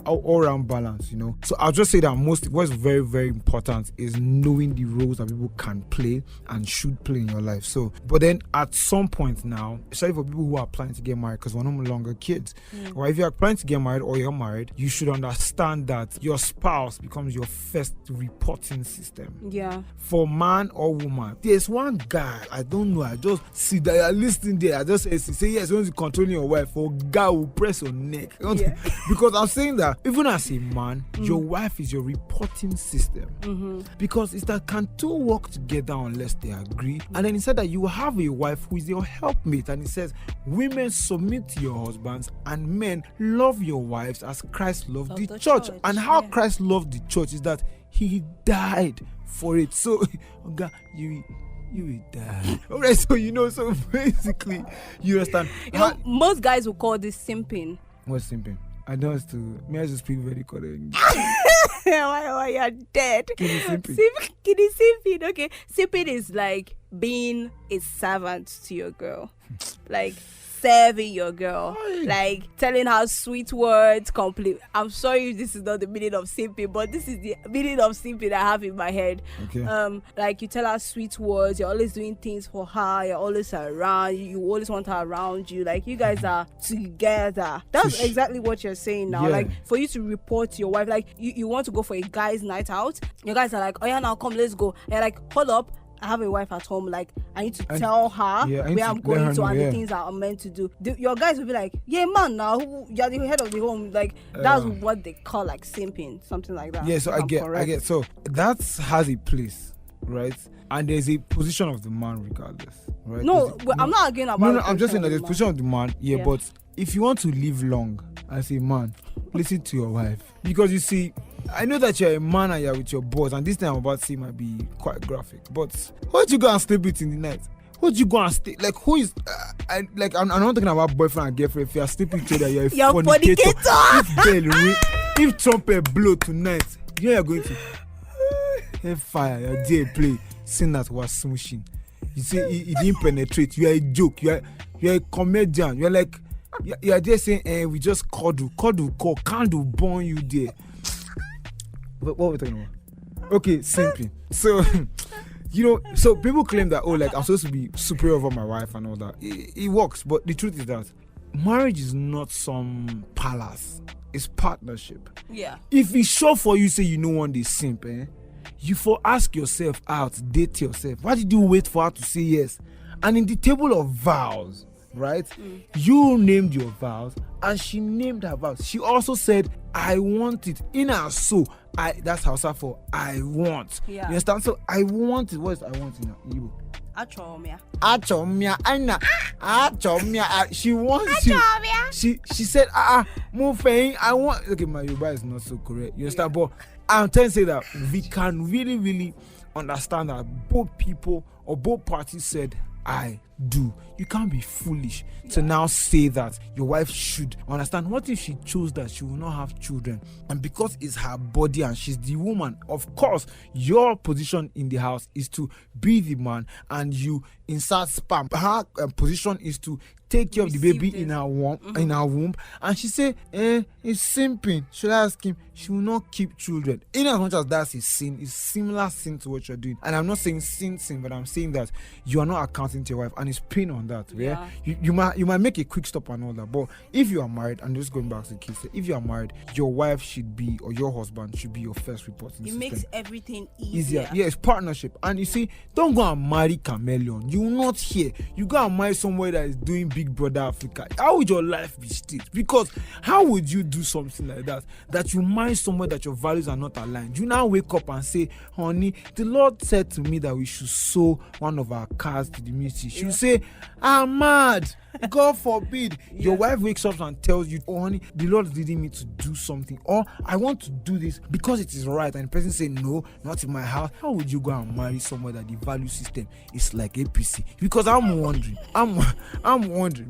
balance. So I'll just say that what's very, very important is knowing the roles that people can play and should play in your life. So, but then at some point now, especially for people who are planning to get married, because we're no longer kids, or if you're planning to get married or you're married, you should understand that your spouse becomes your first reporting system. Yeah. For man or woman, there's one guy, I don't know, I just see that you're listening there, I just say yes, you want to control your wife, or guy will press your neck. Because I'm saying that even as a man, your wife is your reporting system. Because it's that can two work together unless they agree. And then he said that you have a wife who is your helpmate, and he says women submit to your husbands and men love your wives as Christ loved the church. And how Christ loved the church is that he died for it. So God, you will die. Alright, so so basically you understand. Most guys will call this simping. What's simping? I know it's to me. I just speak very correct. Why you're dead? Kiddy simping. Simping. Okay, simping is like being a servant to your girl, like serving your girl, like telling her sweet words, complete. I'm sorry if this is not the meaning of simping, but this is the meaning of simping I have in my head. Okay. Like you tell her sweet words, you're always doing things for her, you're always around, you always want her around you, like you guys are together. That's exactly what you're saying now. Like for you to report to your wife, like you want to go for a guy's night out, your guys are like, oh yeah, now come, let's go. And you're like, hold up, I have a wife at home, like I need to tell her where I'm going to and the things that I'm meant to do. Your guys will be like, yeah man, now you're the head of the home, like that's what they call like simping, something like that. Yeah, so I get so that has a place. right? And there's a position of the man regardless, right? No, I'm not arguing about. No, I'm just saying that there's a position of the man. Yeah, but if you want to live long as a man, listen to your wife, because you see, I know that you're a man and you're with your boss, and this thing I'm about to say might be quite graphic, but who'd you go and sleep with in the night? Who'd you go and stay? Like, who is? I'm not talking about boyfriend and girlfriend. If you're sleeping with each other, you're a fornicator. If trumpet blow tonight, you're going to fire. You're there play. Saying that was smooshing. You say he didn't penetrate. You are a joke. You are a comedian. You're like you're there saying, we just cuddle, candle burn you there. What are we talking about? Okay, simply. So, so people claim that, like, I'm supposed to be superior over my wife and all that. It works, but the truth is that marriage is not some palace. It's partnership. Yeah. If it's sure for you, say you know one day simp, you for ask yourself out, date yourself. Why did you wait for her to say yes? And in the table of vows, right? You named your vows and she named her vows. She also said, I want it in her soul. That's Hausa for I want. Yeah. You understand? So I want it. What is I want in Igbo? Achomia. She wants you. She said, Mufeng, I want. Okay, my Yoruba is not so correct. You understand? But I'm trying to say that we can really, really understand that both people or both parties said, I do. You can't be foolish to now say that your wife should understand. What if she chose that she will not have children, and because it's her body and she's the woman, of course your position in the house is to be the man and you insert sperm. Her position is to take care of the baby in her womb, and she say, it's simping. Should I ask him? She will not keep children. In as much as that's a sin, it's similar sin to what you're doing. And I'm not saying sin, but I'm saying that you are not accounting to your wife, and it's pain on that. Yeah. You might make a quick stop and all that, but if you are married, and just going back to the case, if you are married, your wife should be, or your husband should be, your first reporting system. It makes everything easier. Yeah, it's partnership. And you see, don't go and marry chameleon. You will not hear. You go and marry somewhere that is doing Big Brother Africa. How would your life be straight? Because how would you do something like that you marry somewhere that your values are not aligned? You now wake up and say, honey, the Lord said to me that we should sow one of our cars to the ministry. She will say, I'm mad. God forbid. Your wife wakes up and tells you, oh honey, the Lord is leading me to do something, or I want to do this because it is right, and the person say no, not in my house. How would you go and marry somewhere that the value system is like APC? Because I'm wondering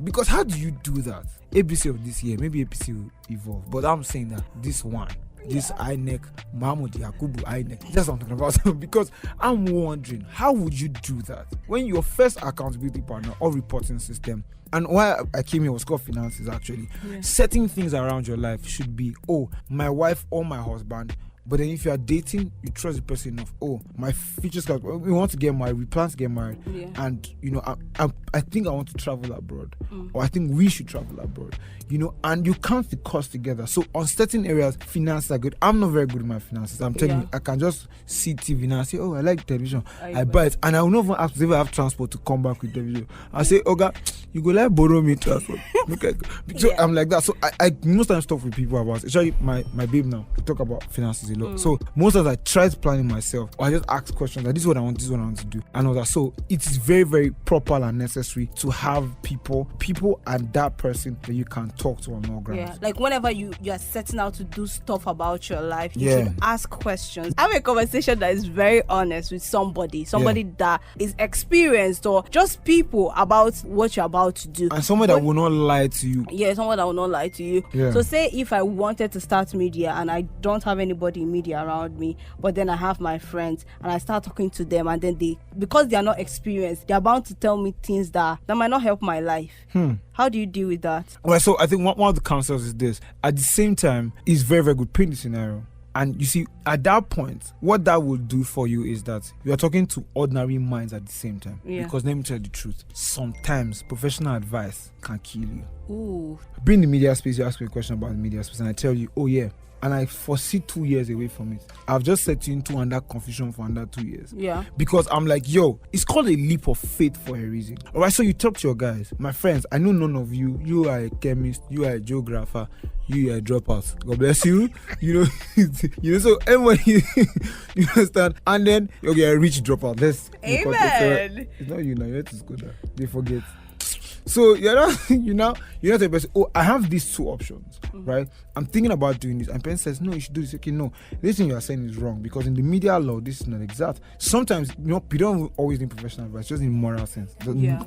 because how do you do that? APC of this year, maybe APC will evolve, but I'm saying that this INEC, Mahmoud Yakubu INEC, that's what I'm talking about. Because I'm wondering, how would you do that when your first accountability partner or reporting system, and why I came here was called finances actually, setting things around your life should be, my wife or my husband. But then if you are dating, you trust the person enough. My future, we want to get married, we plan to get married, and I think I want to travel abroad, or I think we should travel abroad, and you count the cost together. So on certain areas, finances are good. I'm not very good with my finances. I'm telling you, I can just see TV now and say, I like television. I buy it, and I will not even have transport to come back with television. I say, Oga, you go like borrow me transport. So I'm like that. So I most times talk with people about it. Especially my babe now. We talk about finances a lot. So most times I try planning myself, or I just ask questions like, this is what I want to do, and all that. So it is very, very proper and necessary to have people and that person that you can talk to on all grounds. Yeah, like whenever you are setting out to do stuff about your life, you should ask questions. Have a conversation that is very honest with somebody that is experienced, or just people about what you're about to do, and someone that will not lie to you. Someone that will not lie to you. So say if I wanted to start media and I don't have anybody in media around me, but then I have my friends and I start talking to them, and then because they are not experienced, they are bound to tell me things that might not help my life. How do you deal with that? Well, so I think one of the counsels is this. At the same time, it's very, very good. Paint the scenario. And you see, at that point, what that will do for you is that you are talking to ordinary minds at the same time. Because let me tell you the truth, sometimes professional advice can kill you. Being in the media space, you ask me a question about the media space, and I tell you, and I foresee 2 years away from it, I've just set you into under confusion for under 2 years. Yeah. Because I'm like, yo, it's called a leap of faith for a reason. All right, so you talk to your guys, my friends. I know none of you. You are a chemist. You are a geographer. You are a dropout. God bless you. You know. So everybody, you understand. And then okay, a rich dropout. Let's. Amen. It's not you now. You have to go there. They forget. So you're not a person. Oh, I have these two options, right? I'm thinking about doing this, and parents says no, you should do this. Okay, no, this thing you are saying is wrong because in the media law, this is not exact. Sometimes you don't always need professional advice, just in moral sense,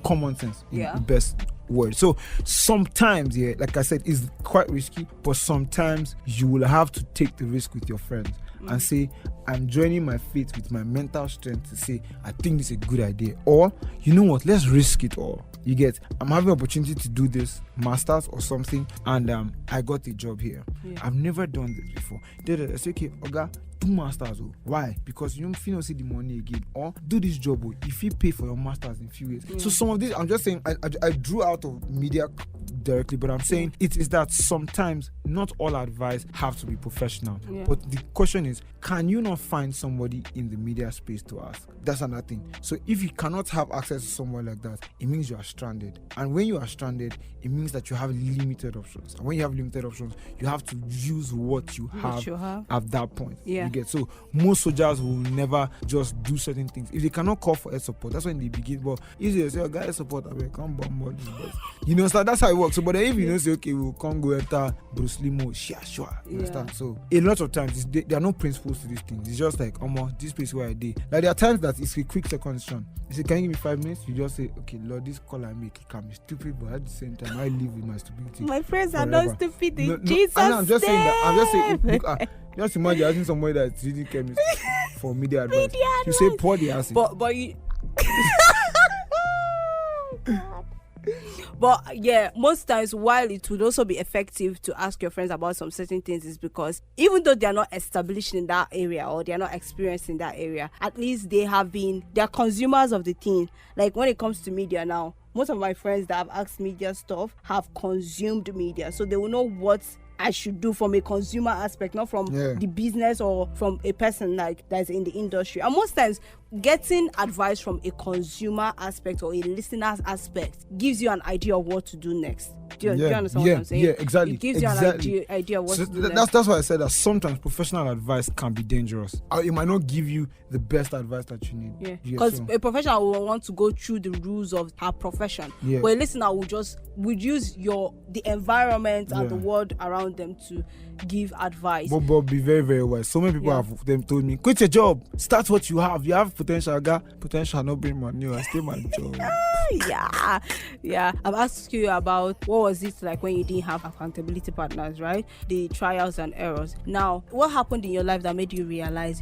common sense, in the best word. So sometimes, like I said, it's quite risky, but sometimes you will have to take the risk with your friends and say, I'm joining my faith with my mental strength to say, I think this is a good idea. Or, you know what, let's risk it all. You get, I'm having an opportunity to do this masters or something, and I got a job here. I've never done this before. I say, okay, Oga, do masters. Why? Because you don't see the money again. Or do this job if you pay for your masters in a few years. So some of this, I'm just saying, I drew out of media directly, but I'm saying it is that sometimes not all advice have to be professional. But the question is, can you not find somebody in the media space to ask? That's another thing. So if you cannot have access to someone like that, it means you are stranded. And when you are stranded, it means that you have limited options. And when you have limited options, you have to use what you have at that point. You get, so most soldiers will never just do certain things. If they cannot call for air support, that's when they begin. But easy to say, oh, guys, support, I mean, come bomb this boys. You know, so that's how it works. So, but if you say, okay, we'll come go enter Bruce Lee mode, sure. You understand? So a lot of times there are no principles to these things. It's just like, this place where I did. Like there are times that it's a quick second question. You say, can you give me 5 minutes? You just say, okay, Lord, this call I make, it can be stupid, but at the same time, I live with my stupidity. My friends forever. are not stupid in Jesus' name. I'm just saying that. I'm just saying, look, just imagine asking somebody that's reading chemistry for media advice. You say, pour the acid. But you. But yeah, most times while it would also be effective to ask your friends about some certain things is because even though they are not established in that area or they are not experienced in that area, at least they are consumers of the thing. Like when it comes to media now, most of my friends that have asked media stuff have consumed media, so they will know what I should do from a consumer aspect, not from the business or from a person like that's in the industry. And most times getting advice from a consumer aspect or a listener's aspect gives you an idea of what to do next. Do you understand what I'm saying? Yeah, exactly. It gives you an idea of what to do next. That's why I said that sometimes professional advice can be dangerous. It might not give you the best advice that you need. Yeah, because a professional will want to go through the rules of her profession. But a listener would use the environment and the world around them to give advice. But be very, very wise. So many people have them told me, quit your job, start what you have. You have potential. I got potential, not bring money. I stay my job. I've asked you about what was it like when you didn't have accountability partners, right? The trials and errors. Now, what happened in your life that made you realize,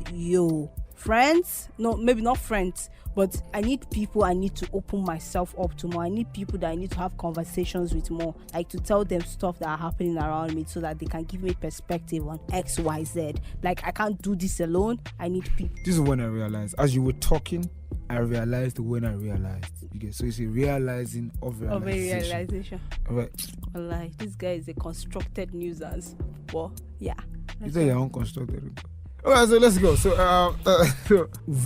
friends, no, maybe not friends, but I need people I need to open myself up to more. I need people that I need to have conversations with more, like to tell them stuff that are happening around me so that they can give me perspective on X, Y, Z. Like I can't do this alone. I need people. This is when I realized, as you were talking, I realized when I realized. So it's a realizing of realization. Of a realization. Right. Wallahi, this guy is a constructed nuisance. Well, yeah. You say you're unconstructed. Alright, so let's go. So,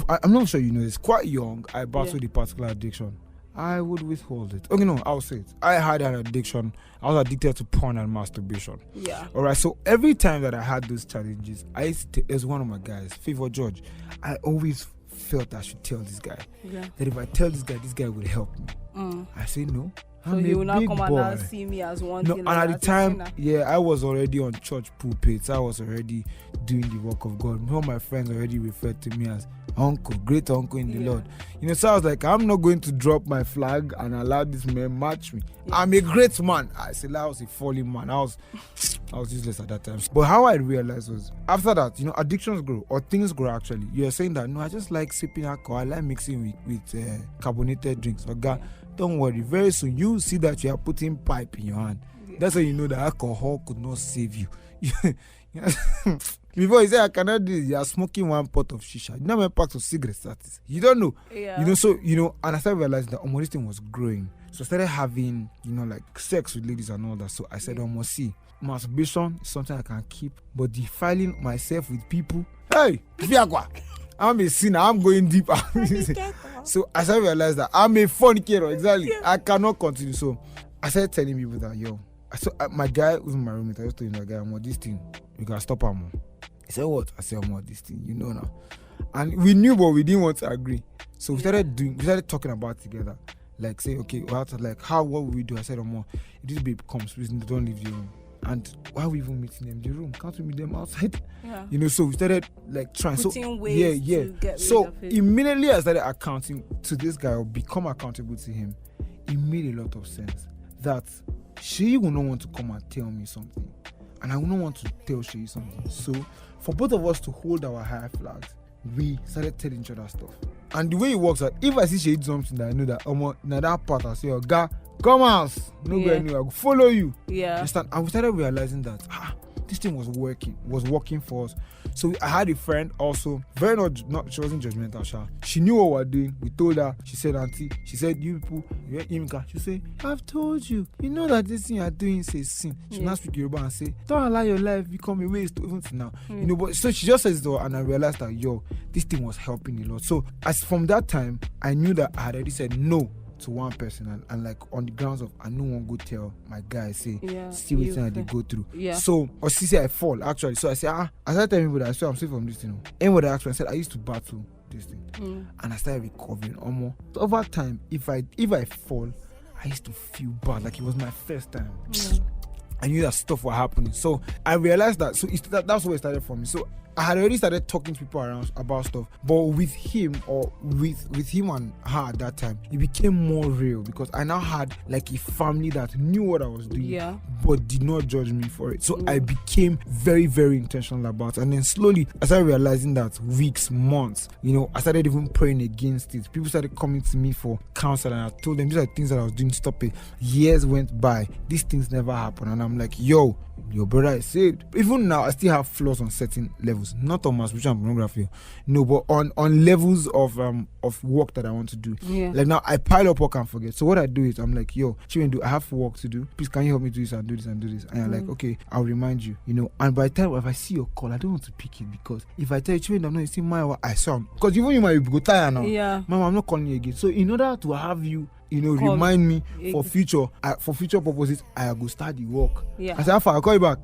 I'm not sure you know this. Quite young, I battled a particular addiction. I would withhold it. Okay, no, I'll say it. I had an addiction. I was addicted to porn and masturbation. Yeah. Alright, so every time that I had those challenges, there's one of my guys, Favor George. I always felt I should tell this guy. Yeah. That if I tell this guy would help me. I say no. So you will not come and now see me as one thing. And at the time, I was already on church pulpits. I was already doing the work of God. All my friends already referred to me as uncle, great uncle in the Lord. So I was like, I'm not going to drop my flag and allow this man match me. I'm a great man. I said I was a fallen man. I was useless at that time. But how I realized was after that, addictions grow or things grow actually. You're saying that no, I just like sipping alcohol. I like mixing with carbonated drinks. Don't worry, very soon you see that you are putting pipe in your hand. That's how you know that alcohol could not save you. Before you say I cannot do this, you are smoking one pot of shisha. You know how many packs of cigarettes that is? You don't know. And I started realizing that this thing was growing. So I started having, like sex with ladies and all that. So I said, see, masturbation is something I can keep, but defiling myself with people, hey, Viagua, I'm a sinner, I'm going deeper. So I started to realize that I'm a fornicator, exactly. I cannot continue. So I started telling people that, my guy was in my roommate. I just told him that guy, I'm on this thing. You can stop him. He said, what? I said, I'm on this thing, now. And we knew, but we didn't want to agree. So we started talking about it together. Like, say, okay, what will we do? I said, if this babe comes, please don't leave the room. And why are we even meeting them in the room? Can't we meet them outside? Yeah. So we started like trying. Putting ways to get so rid of it. Immediately I started accounting to this guy or become accountable to him. It made a lot of sense that she will not want to come and tell me something, and I will not want to tell she something. So for both of us to hold our high flags, we started telling each other stuff. And the way it works out, if I see she did something that I know that now that part I say, oh God, come out, no go anywhere, I go follow you. Yeah. Understand? And we started realizing that this thing was working for us. So I had a friend also, she wasn't judgmental. She knew what we were doing. We told her. She said, Auntie, she said, you people, Imika. She said, I've told you. You know that this thing you're doing is a sin. She now speak Yoruba and say, don't allow your life become a waste even to now. But so she just says it all, and I realized that this thing was helping a lot. So as from that time, I knew that I had already said no to one person, and like on the grounds of I no one go tell my guy see what thing they go through. So or she say I fall actually. So I say I started telling people that I swear I'm safe from this thing. Anybody asked me, I said I used to battle this thing, and I started recovering almost. So over time, if I fall, I used to feel bad, like it was my first time. I knew that stuff was happening, so I realized that. So that's where it started for me. So I had already started talking to people around about stuff, but with him or with him and her at that time, it became more real because I now had like a family that knew what I was doing, but did not judge me for it. So I became very, very intentional about it. And then slowly I started realizing that weeks, months, I started even praying against it. People started coming to me for counsel, and I told them these are things that I was doing, stop it. Years went by, these things never happened, and I'm like, your brother is saved. Even now, I still have flaws on certain levels, not on masturbation and pornography, but on levels of work that I want to do. Like now, I pile up work and forget. So what I do is I'm like, Chiwendu, I have work to do. Please, can you help me do this and do this and do this? And you're like, okay, I'll remind you. And by the time if I see your call, I don't want to pick it because if I tell you, Chiwendu, I'm not seeing Mayowa, I sound because even you might go tired now. Mama, I'm not calling you again. So in order to have you remind me for future purposes, I go start the work. I said, I'll call you back.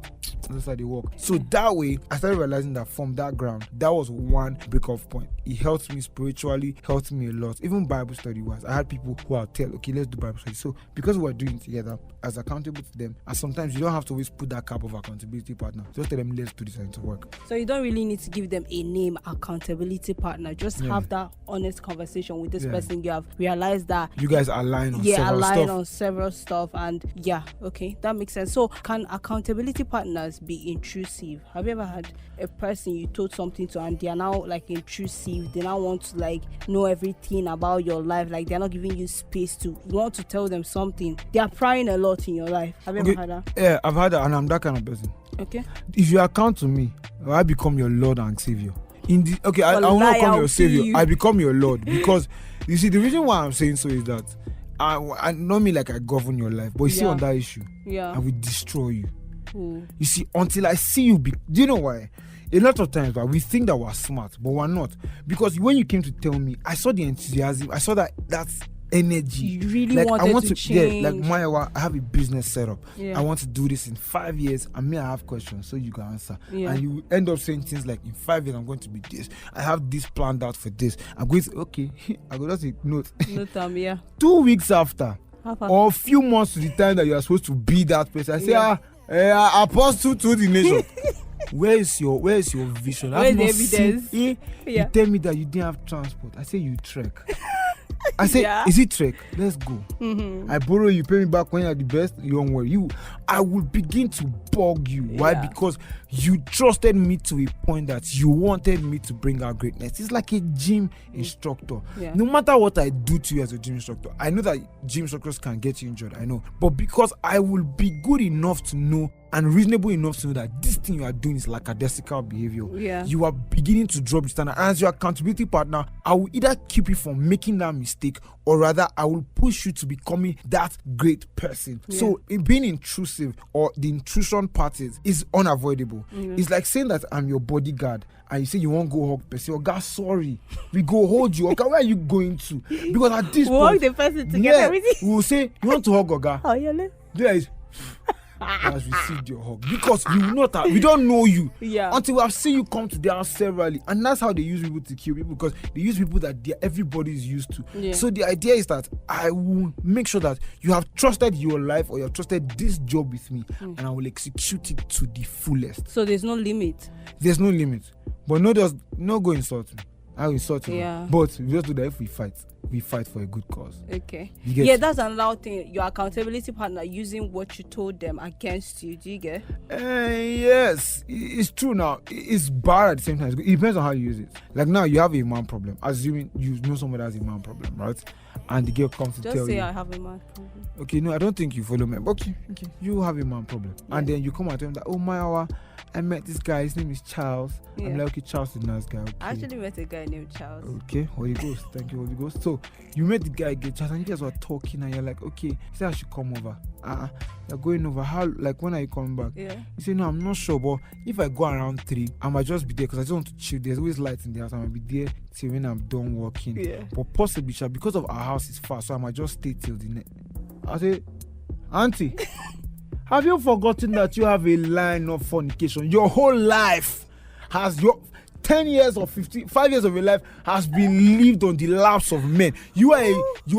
I'll start the work. So that way, I started realizing that from that ground, that was one break-off point. It helped me spiritually, helped me a lot. Even Bible study wise, I had people who I'll tell, okay, let's do Bible study. So because we're doing it together, as accountable to them, and sometimes you don't have to always put that cap of accountability partner. Just tell them, let's do this and to work. So you don't really need to give them a name, accountability partner. Just have that honest conversation with this person. You have realized that you guys align on several stuff, and okay, that makes sense. So can accountability partners be intrusive? Have you ever had a person you told something to and they are now like intrusive? They now want to like know everything about your life, like they're not giving you space to want to tell them something. They are prying a lot in your life. Have you ever had that? Yeah, I've had that, and I'm that kind of person. Okay. If you account to me, I become your Lord and Savior. I will not become your Savior. I become your Lord because you see the reason why I'm saying so is that I not me like I govern your life, but you see on that issue, I will destroy you. You see, until I see you do you know why? A lot of times we think that we're smart, but we're not. Because when you came to tell me, I saw the enthusiasm, I saw that's energy. You really wanted to change. Like Mayowa, I have a business set up. I want to do this in 5 years, and I have questions, so you can answer. And you end up saying things like, in 5 years I'm going to be this. I have this planned out for this. I'm going to I go just take note. 2 weeks after, or a few months to the time that you are supposed to be that person, I say, apostle to the nation. Where is your vision? Where is the evidence? You tell me that you didn't have transport. I say you trek. I say, is it trek? Let's go. I borrow you, pay me back when you're the best. You don't worry. I will begin to bug you. Why? Because you trusted me to a point that you wanted me to bring out greatness. It's like a gym instructor. No matter what I do to you as a gym instructor, I know that gym instructors can get you injured. I know. But because I will be good enough to know and reasonable enough to know that this thing you are doing is lackadaisical behavior. Yeah. You are beginning to drop the standard. As your accountability partner, I will either keep you from making that mistake, or rather I will push you to becoming that great person. Yeah. So in being intrusive, or the intrusion part is unavoidable. It's like saying that I'm your bodyguard and you say you won't go hug person. Oh God, sorry, we go hold you. Okay, where are you going to? Because at this We'll point, hug the person together. we will say you want to hug Oga. Oh, yeah. There is has received your hug, because we will not we don't know you until we have seen you come to their house severally. And that's how they use people to kill people, because they use people that everybody is used to. So the idea is that I will make sure that you have trusted your life, or you have trusted this job with me, and I will execute it to the fullest. So there's no limit. There's no limit, but no go insult me. I will insult you, but we just do that. If we fight for a good cause. Okay. Yeah, that's another thing. Your accountability partner using what you told them against you. Do you get? Yes, it's true. Now it's bad at the same time. It depends on how you use it. Like now, you have a man problem. Assuming you know somebody has a man problem, right? And the girl comes to tell you. Just say I have a man problem. Okay, no, I don't think you follow me. Okay, you have a man problem, and then you come and tell him that, oh Mayowa, I met this guy. His name is Charles. I'm like, okay, Charles is a nice guy. Okay. I actually met a guy named Charles. Okay, Holy Ghost. Thank you, Holy Ghost. So you met the guy, Charles, and you guys were talking, and you're like, okay, he said I should come over. You're going over. How? Like, when are you coming back? Yeah. You say, no, I'm not sure, but if I go around 3, I might just be there because I just want to chill. There's always lights in the house. I might be there till when I'm done working. Yeah. But possibly, because of our house is far, so I might just stay till the next. I say, Auntie, have you forgotten that you have a line of fornication? Your whole life has 10 years or 5 years of your life has been lived on the laps of men. You are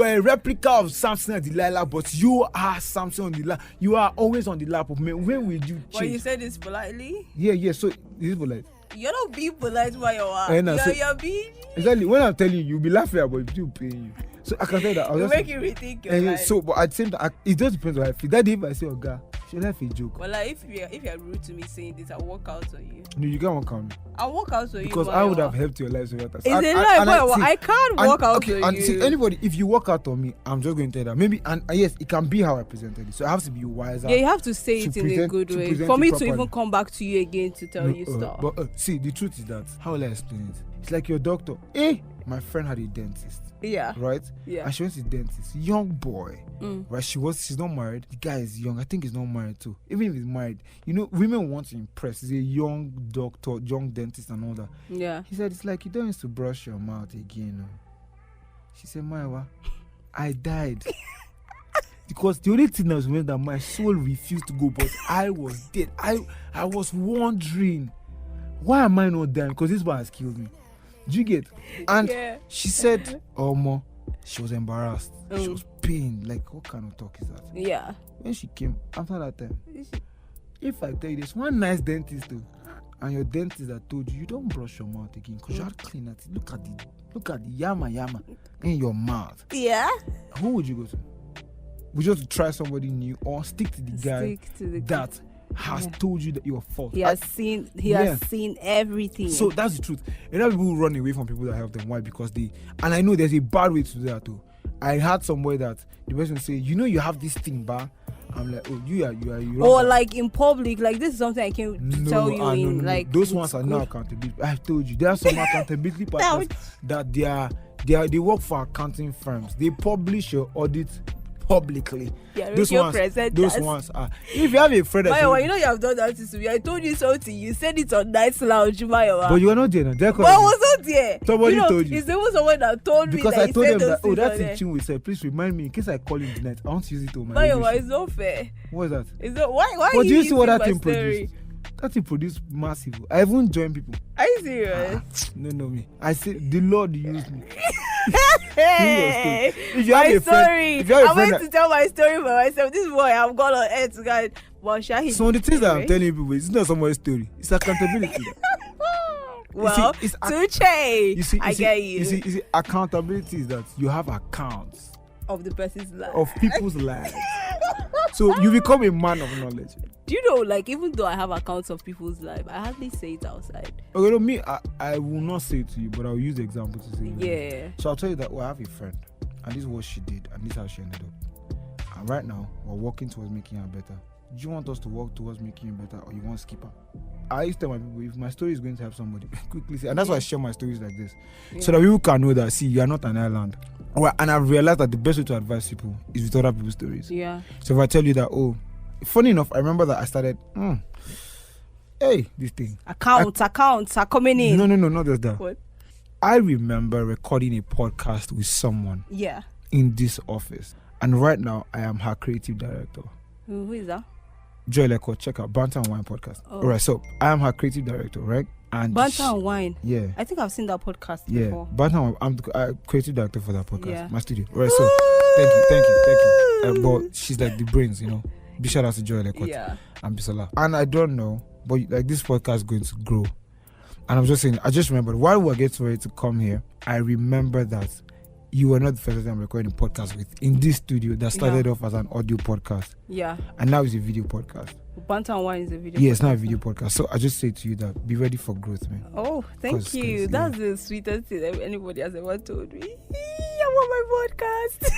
a replica of Samson and Delilah, but you are Samson on the lap. You are always on the lap of men. When will you change? But you said this politely. Yeah. So this is polite. You're not being polite, Mayowa. You're being. Exactly. When I'm telling you, you'll be laughing about it, people paying you. So I can tell that. You make you rethink your life. So, but at the same time, it just depends on how I feel. That day, if I say, oh God, should I feel a joke? Well, like, if you're rude to me saying this, I'll walk out on you. No, you can't walk out on me. I'll walk out on you. Because I would have helped your life so better. It's a lie, I can't walk out on you. See, anybody, if you walk out on me, I'm just going to tell you that. Maybe, and yes, it can be how I presented it. So I have to be wiser. Yeah, you have to say it in a good way. For me to even come back to you again to tell you stuff. But see, the truth is that, how will I explain it? It's like your doctor. My friend had a dentist. Yeah. Right? Yeah. And she went to the dentist. Young boy. Right? She's not married. The guy is young. I think he's not married too. Even if he's married, women want to impress. He's a young doctor, young dentist and all that. Yeah. He said, it's like you don't need to brush your mouth again. She said, Mayowa, I died. Because the only thing that was meant that my soul refused to go, but I was dead. I was wondering, why am I not dying? Because this one has killed me. Do you get? And she said, she was embarrassed. She was pained. Like, what kind of talk is that? Yeah. When she came, after that time, if I tell you there's one nice dentist though, and your dentist that told you don't brush your mouth again because you have to clean it. Look at the yama in your mouth. Yeah. Who would you go to? Would you have to try somebody new or stick to the guy that has told you that you're false? He has seen everything. So that's the truth. A lot of people run away from people that help them. Why? Because and I know there's a bad way to do that too. I had somewhere that the person say, you have this thing, ba. I'm like, oh, you are. Or like in public, like this is something I came to tell you in like. Those ones are not accountability. I've told you there are some accountability partners that they work for accounting firms. They publish your audit publicly. Yeah, those ones are. If you have a friend, Mayowa, you have done that to me. I told you something. You said it on Night Lounge, Mayowa. But you were not there. But I was not there. Somebody told you. It's even someone that told me. Because that I told them that. That's the teaching we said. Please remind me in case I call in the night. I want to use it on my. Mayowa, it's not fair. What is that? It's not. Why? But do you see what that thing produced? That thing produced massive. I even joined people. Are you serious? No, me. I said the Lord used me. Hey, my story. I went to tell my story for myself. This is why I've gone on air to guys. So the things that I'm telling people, it's not someone's story. It's accountability. Well, I get you. You see, accountability is that you have accounts of the person's life, of people's lives. So you become a man of knowledge. Do you know, like, even though I have accounts of people's life, I hardly say it outside. Okay, no, me, I will not say it to you, but I'll use the example to say it. Yeah. So I'll tell you that I have a friend, and this is what she did, and this is how she ended up. And right now, we're working towards making her better. do you want us to work towards making you better, or you want to skip her? I used to tell my people, if my story is going to help somebody, quickly say, and that's why I share my stories like this, so that people can know that, see, you are not an island. Well, and I've realized that the best way to advise people is with other people's stories. Yeah. So if I tell you that, oh, funny enough, I remember that I started, hey, this thing. Accounts are coming in. No, not just that. What? I remember recording a podcast with someone in this office. And right now, I am her creative director. Who is that? Joy Leko, check out Banter and Wine podcast. Oh. All right, so I am her creative director, right? And Banter and Wine. Yeah. I think I've seen that podcast Yeah. before. Banter and Wine, I'm the creative director for that podcast, Yeah. my studio. All right, so thank you. But she's like the brains, Big shout out to Joy Leko and Bisola. And I don't know, but like this podcast is going to grow. And I'm just saying, I just remembered while we were getting ready to come here, I remember that you were not the first time I'm recording a podcast with in this studio that started off as an audio podcast. Yeah. And now it's a video podcast. Banter and Wine is a video. Yeah, it's not a video podcast. So I just say to you that be ready for growth, man. Oh, thank you. That's the sweetest thing that anybody has ever told me. I want my podcast.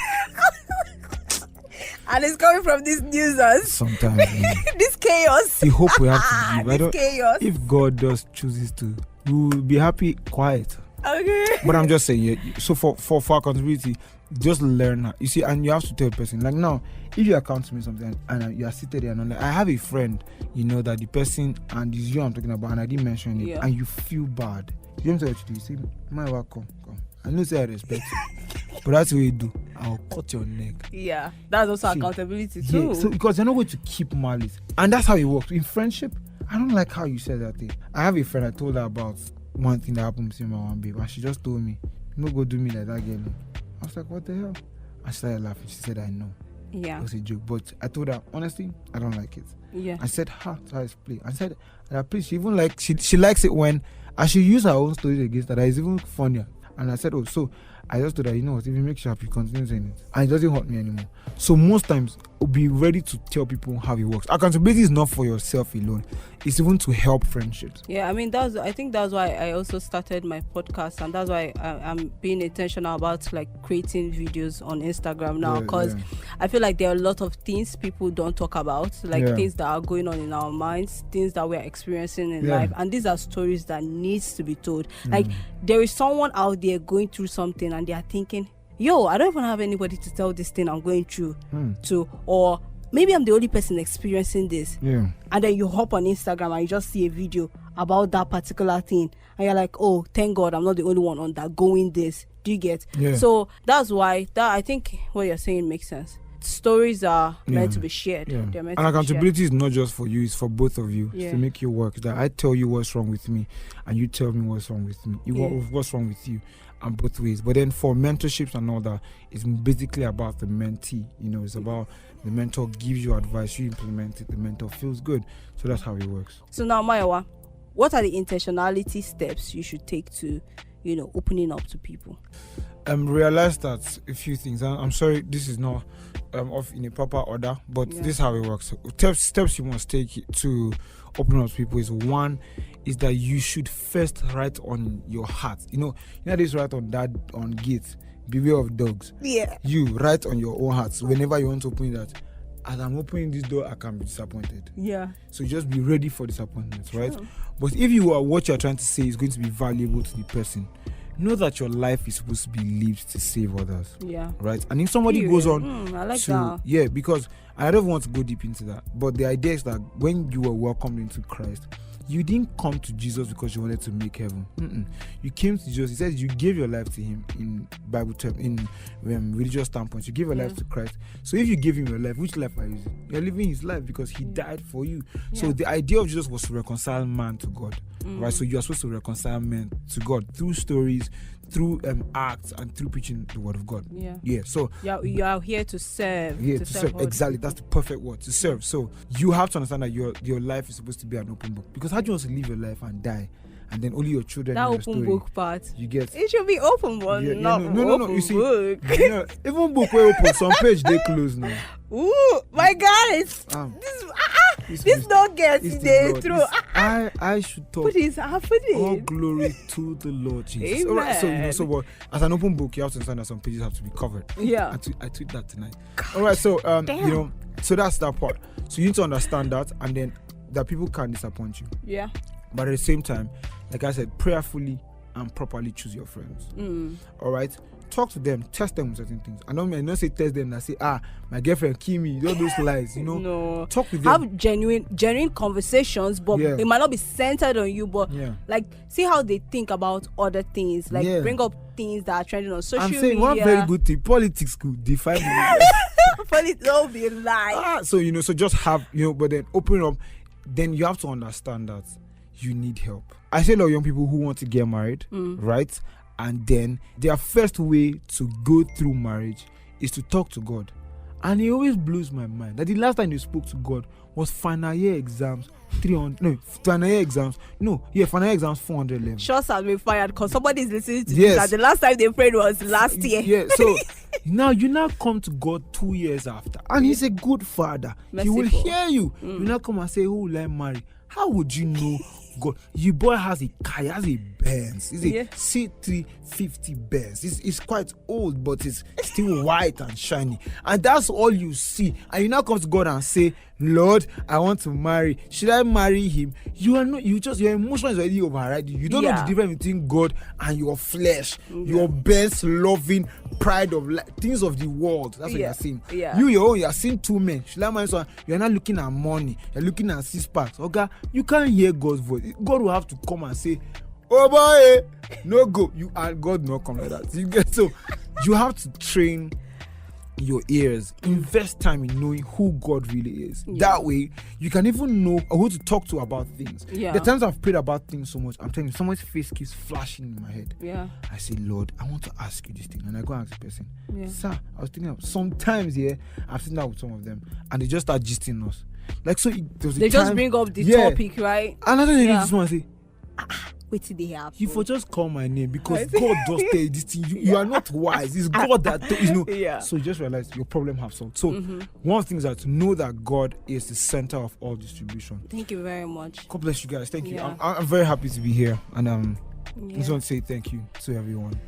And it's coming from these newsers. Sometimes. This chaos. The hope we have to give. This chaos. If God just chooses to, we will be happy, quiet. Okay. But I'm just saying, so for accountability, just learn how. You see, and you have to tell the person, like now, if you account to me something and you are seated there and I'm like, I have a friend, that the person, and it's you I'm talking about, and I didn't mention it, and you feel bad. You don't tell what you do. You say, Mayowa, come. I know say I respect you, but that's what you do. I'll cut your neck. Yeah, that's also accountability too. Yeah, so because you're not going to keep malice, and that's how it works in friendship. I don't like how you said that thing. I have a friend, I told her about one thing that happened to my one babe, and she just told me, "No, go do me like that, girl." I was like, "What the hell?" I started laughing. She said, "I know." Yeah, it was a joke, but I told her honestly, I don't like it. Yeah, I said, "Ha, so I play." I said, and please, she even like she likes it when I should use her own stories against her. That is even funnier. And I said, oh, so I just told her, what, if you make sure you continue saying it, and it doesn't hurt me anymore. So most times, be ready to tell people how it works. Accountability is not for yourself alone. It's even to help friendships. Yeah, I mean, I think that's why I also started my podcast, and that's why I'm being intentional about like creating videos on Instagram now, because I feel like there are a lot of things people don't talk about, like things that are going on in our minds, things that we're experiencing in life, and these are stories that needs to be told. Like there is someone out there going through something and they are thinking, yo, I don't even have anybody to tell this thing I'm going through to, or maybe I'm the only person experiencing this. Yeah. And then you hop on Instagram and you just see a video about that particular thing, and you're like, oh, thank God I'm not the only one on that going this. Do you get? Yeah. So that's why I think what you're saying makes sense. Stories are meant to be shared. Yeah. They're meant and to accountability is not just for you, it's for both of you. It's to make your work. That I tell you what's wrong with me and you tell me what's wrong with me. What's wrong with you, and both ways. But then for mentorships and all that, it's basically about the mentee. It's about the mentor gives you advice, you implement it, the mentor feels good. So that's how it works. So now, Mayowa, what are the intentionality steps you should take to, opening up to people? Realize that a few things. I'm sorry, this is not off in a proper order, but this is how it works. Steps you must take to open up to people is, one is that you should first write on your heart. This write on that on gate. Beware of dogs. Yeah. You write on your own heart. So whenever you want to open that, as I'm opening this door, I can be disappointed. Yeah. So just be ready for disappointments, right? But if what you're trying to say is going to be valuable to the person, know that your life is supposed to be lived to save others. Yeah. Right? And if somebody goes on I like that. Yeah, because I don't want to go deep into that. But the idea is that when you were welcomed into Christ, you didn't come to Jesus because you wanted to make heaven. You came to Jesus. He says you gave your life to him in Bible term, in religious standpoint. You gave your life to Christ. So if you give him your life, which life are you using? You're living his life because he died for you. Yeah. So the idea of Jesus was to reconcile man to God. Right? So you are supposed to reconcile men to God through stories, through acts, and through preaching the word of God. Yeah. Yeah. So you are here to serve. Yeah, to serve. Exactly. That's the perfect word, to serve. So you have to understand that your life is supposed to be an open book. Because how do you want to live your life and die, and then only your children that know open your story? Book part. You get it should be open one, no. You see, book. Even book will open. Some page they close now. Ooh, my God! This don't get it's today the through. Lord. I should talk. What is happening? All glory to the Lord Jesus. Amen. All right, so what? As an open book, you have to understand that some pages have to be covered. Yeah. I tweet that tonight. All right, so so that's that part. So you need to understand that, and then that people can disappoint you. Yeah. But at the same time, like I said, prayerfully and properly choose your friends. All right. Talk to them, test them with certain things. I don't say test them and say, my girlfriend kill me. Don't those lies, No. Talk with them. Have genuine conversations, but it might not be centered on you, but like see how they think about other things. Like bring up things that are trending on social media. I'm saying one very good thing, politics could define me. Politics don't be lying. So so just have, but then open up, then you have to understand that you need help. I say a lot of young people who want to get married, right? And then their first way to go through marriage is to talk to God. And it always blows my mind that the last time they spoke to God was final year exams, final year exams 400 levels. Shots have been fired because somebody is listening to this. And the last time they prayed was last year. Yeah, so now you come to God 2 years after, and He's a good Father. Merciful. He will hear you. You now come and say, "Who will I marry?" How would you know? God, your boy has a car, he has a Benz. It's a C350 Benz. It's quite old, but it's still white and shiny. And that's all you see. And you now come to God and say, Lord, I want to marry. Should I marry him? Your emotion is already overriding. You don't know the difference between God and your flesh, your best loving pride of things of the world. That's what you're seeing. Yeah. You're seeing two men. Should I marry someone? You're not looking at money. You're looking at 6 packs. Okay, you can't hear God's voice. God will have to come and say, "Oh boy, no go." And God not come like that. You get so you have to train your ears, invest time in knowing who God really is. That way you can even know who to talk to about things. The times I've prayed about things so much, I'm telling you, someone's face keeps flashing in my head. I say, Lord, I want to ask you this thing, and I go ask the person, sir, I was thinking of sometimes I've seen that with some of them, and they just start gisting us. Like, so they just bring up the topic, right? Another thing this one say, wait till they have. You for just call my name because God does tell you this thing. You are not wise. It's God that So just realize your problem have solved. So one of the things is to know that God is the center of all distribution. Thank you very much. God bless you guys. Thank you. I'm very happy to be here, and I just want to say thank you to everyone.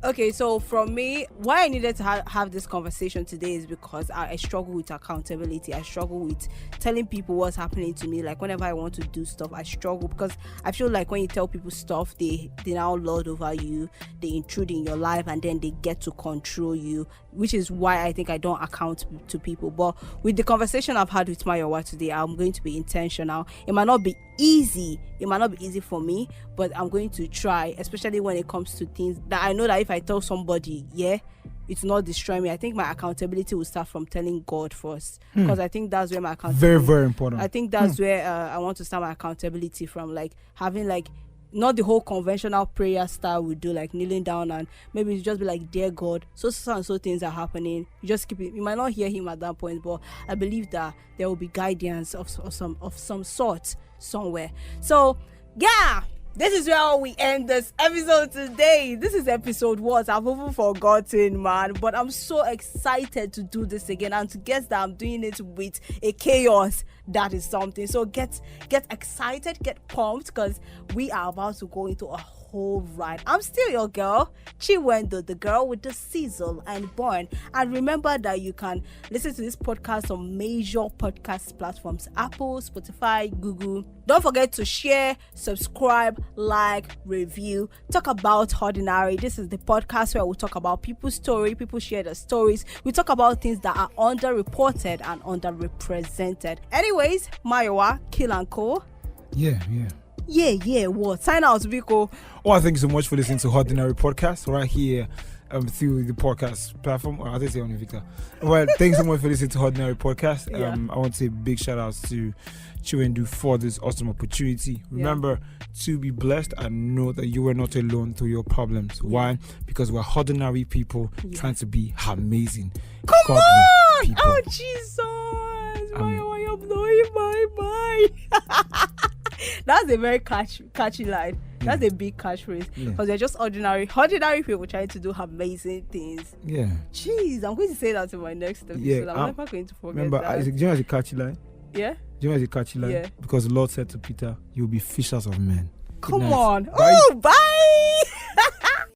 Okay, so from me, why I needed to have this conversation today is because I struggle with accountability. I struggle with telling people what's happening to me. Like whenever I want to do stuff, I struggle because I feel like when you tell people stuff, they now lord over you, they intrude in your life, and then they get to control you, which is why I think I don't account to people. But with the conversation I've had with Mayowa today, I'm going to be intentional. It might not be easy. It might not be easy for me, but I'm going to try, especially when it comes to things that I know that if I tell somebody, it's not destroying me. I think my accountability will start from telling God first, because I think that's where my accountability. Very, very important. I think that's where I want to start my accountability from, like having like not the whole conventional prayer style we do, like kneeling down and maybe just be like, dear God, so and so things are happening. You just keep it. You might not hear him at that point, but I believe that there will be guidance of some sort somewhere. So this is where we end this episode today. This is episode 1. I've even forgotten, man. But I'm so excited to do this again, and to guess that I'm doing it with a chaos. That is something. So get excited, get pumped, because we are about to go into a whole ride. I'm still your girl, Chiwendo, the girl with the sizzle and burn. And remember that you can listen to this podcast on major podcast platforms: Apple, Spotify, Google. Don't forget to share, subscribe, like, review. Talk about Hordinary. This is the podcast where we talk about people's story. People share their stories. We talk about things that are underreported and underrepresented. Anyways, Mayowa, Kill and Co. What? Sign out, Biko. Oh, thank you so much for listening to Hordinary Podcast right here through the podcast platform. I think it's on Victor. Well, thanks so much for listening to Hordinary Podcast. I want to say big shout outs to Chiwendu for this awesome opportunity. Remember to be blessed and know that you are not alone through your problems. Why? Because we're ordinary people trying to be amazing. Come on! People. Oh, Jesus! Why you're blowing my mind? That's a very catchy line. That's a big catchphrase, because they're just ordinary people trying to do amazing things. Jeez, I'm going to say that in my next episode. I'm never going to forget that. Remember, it's a catchy line. Yeah? Do you know what's a catchy line? Yeah. Because the Lord said to Peter, you'll be fishers of men. Good Come night. on. Bye. Oh, bye.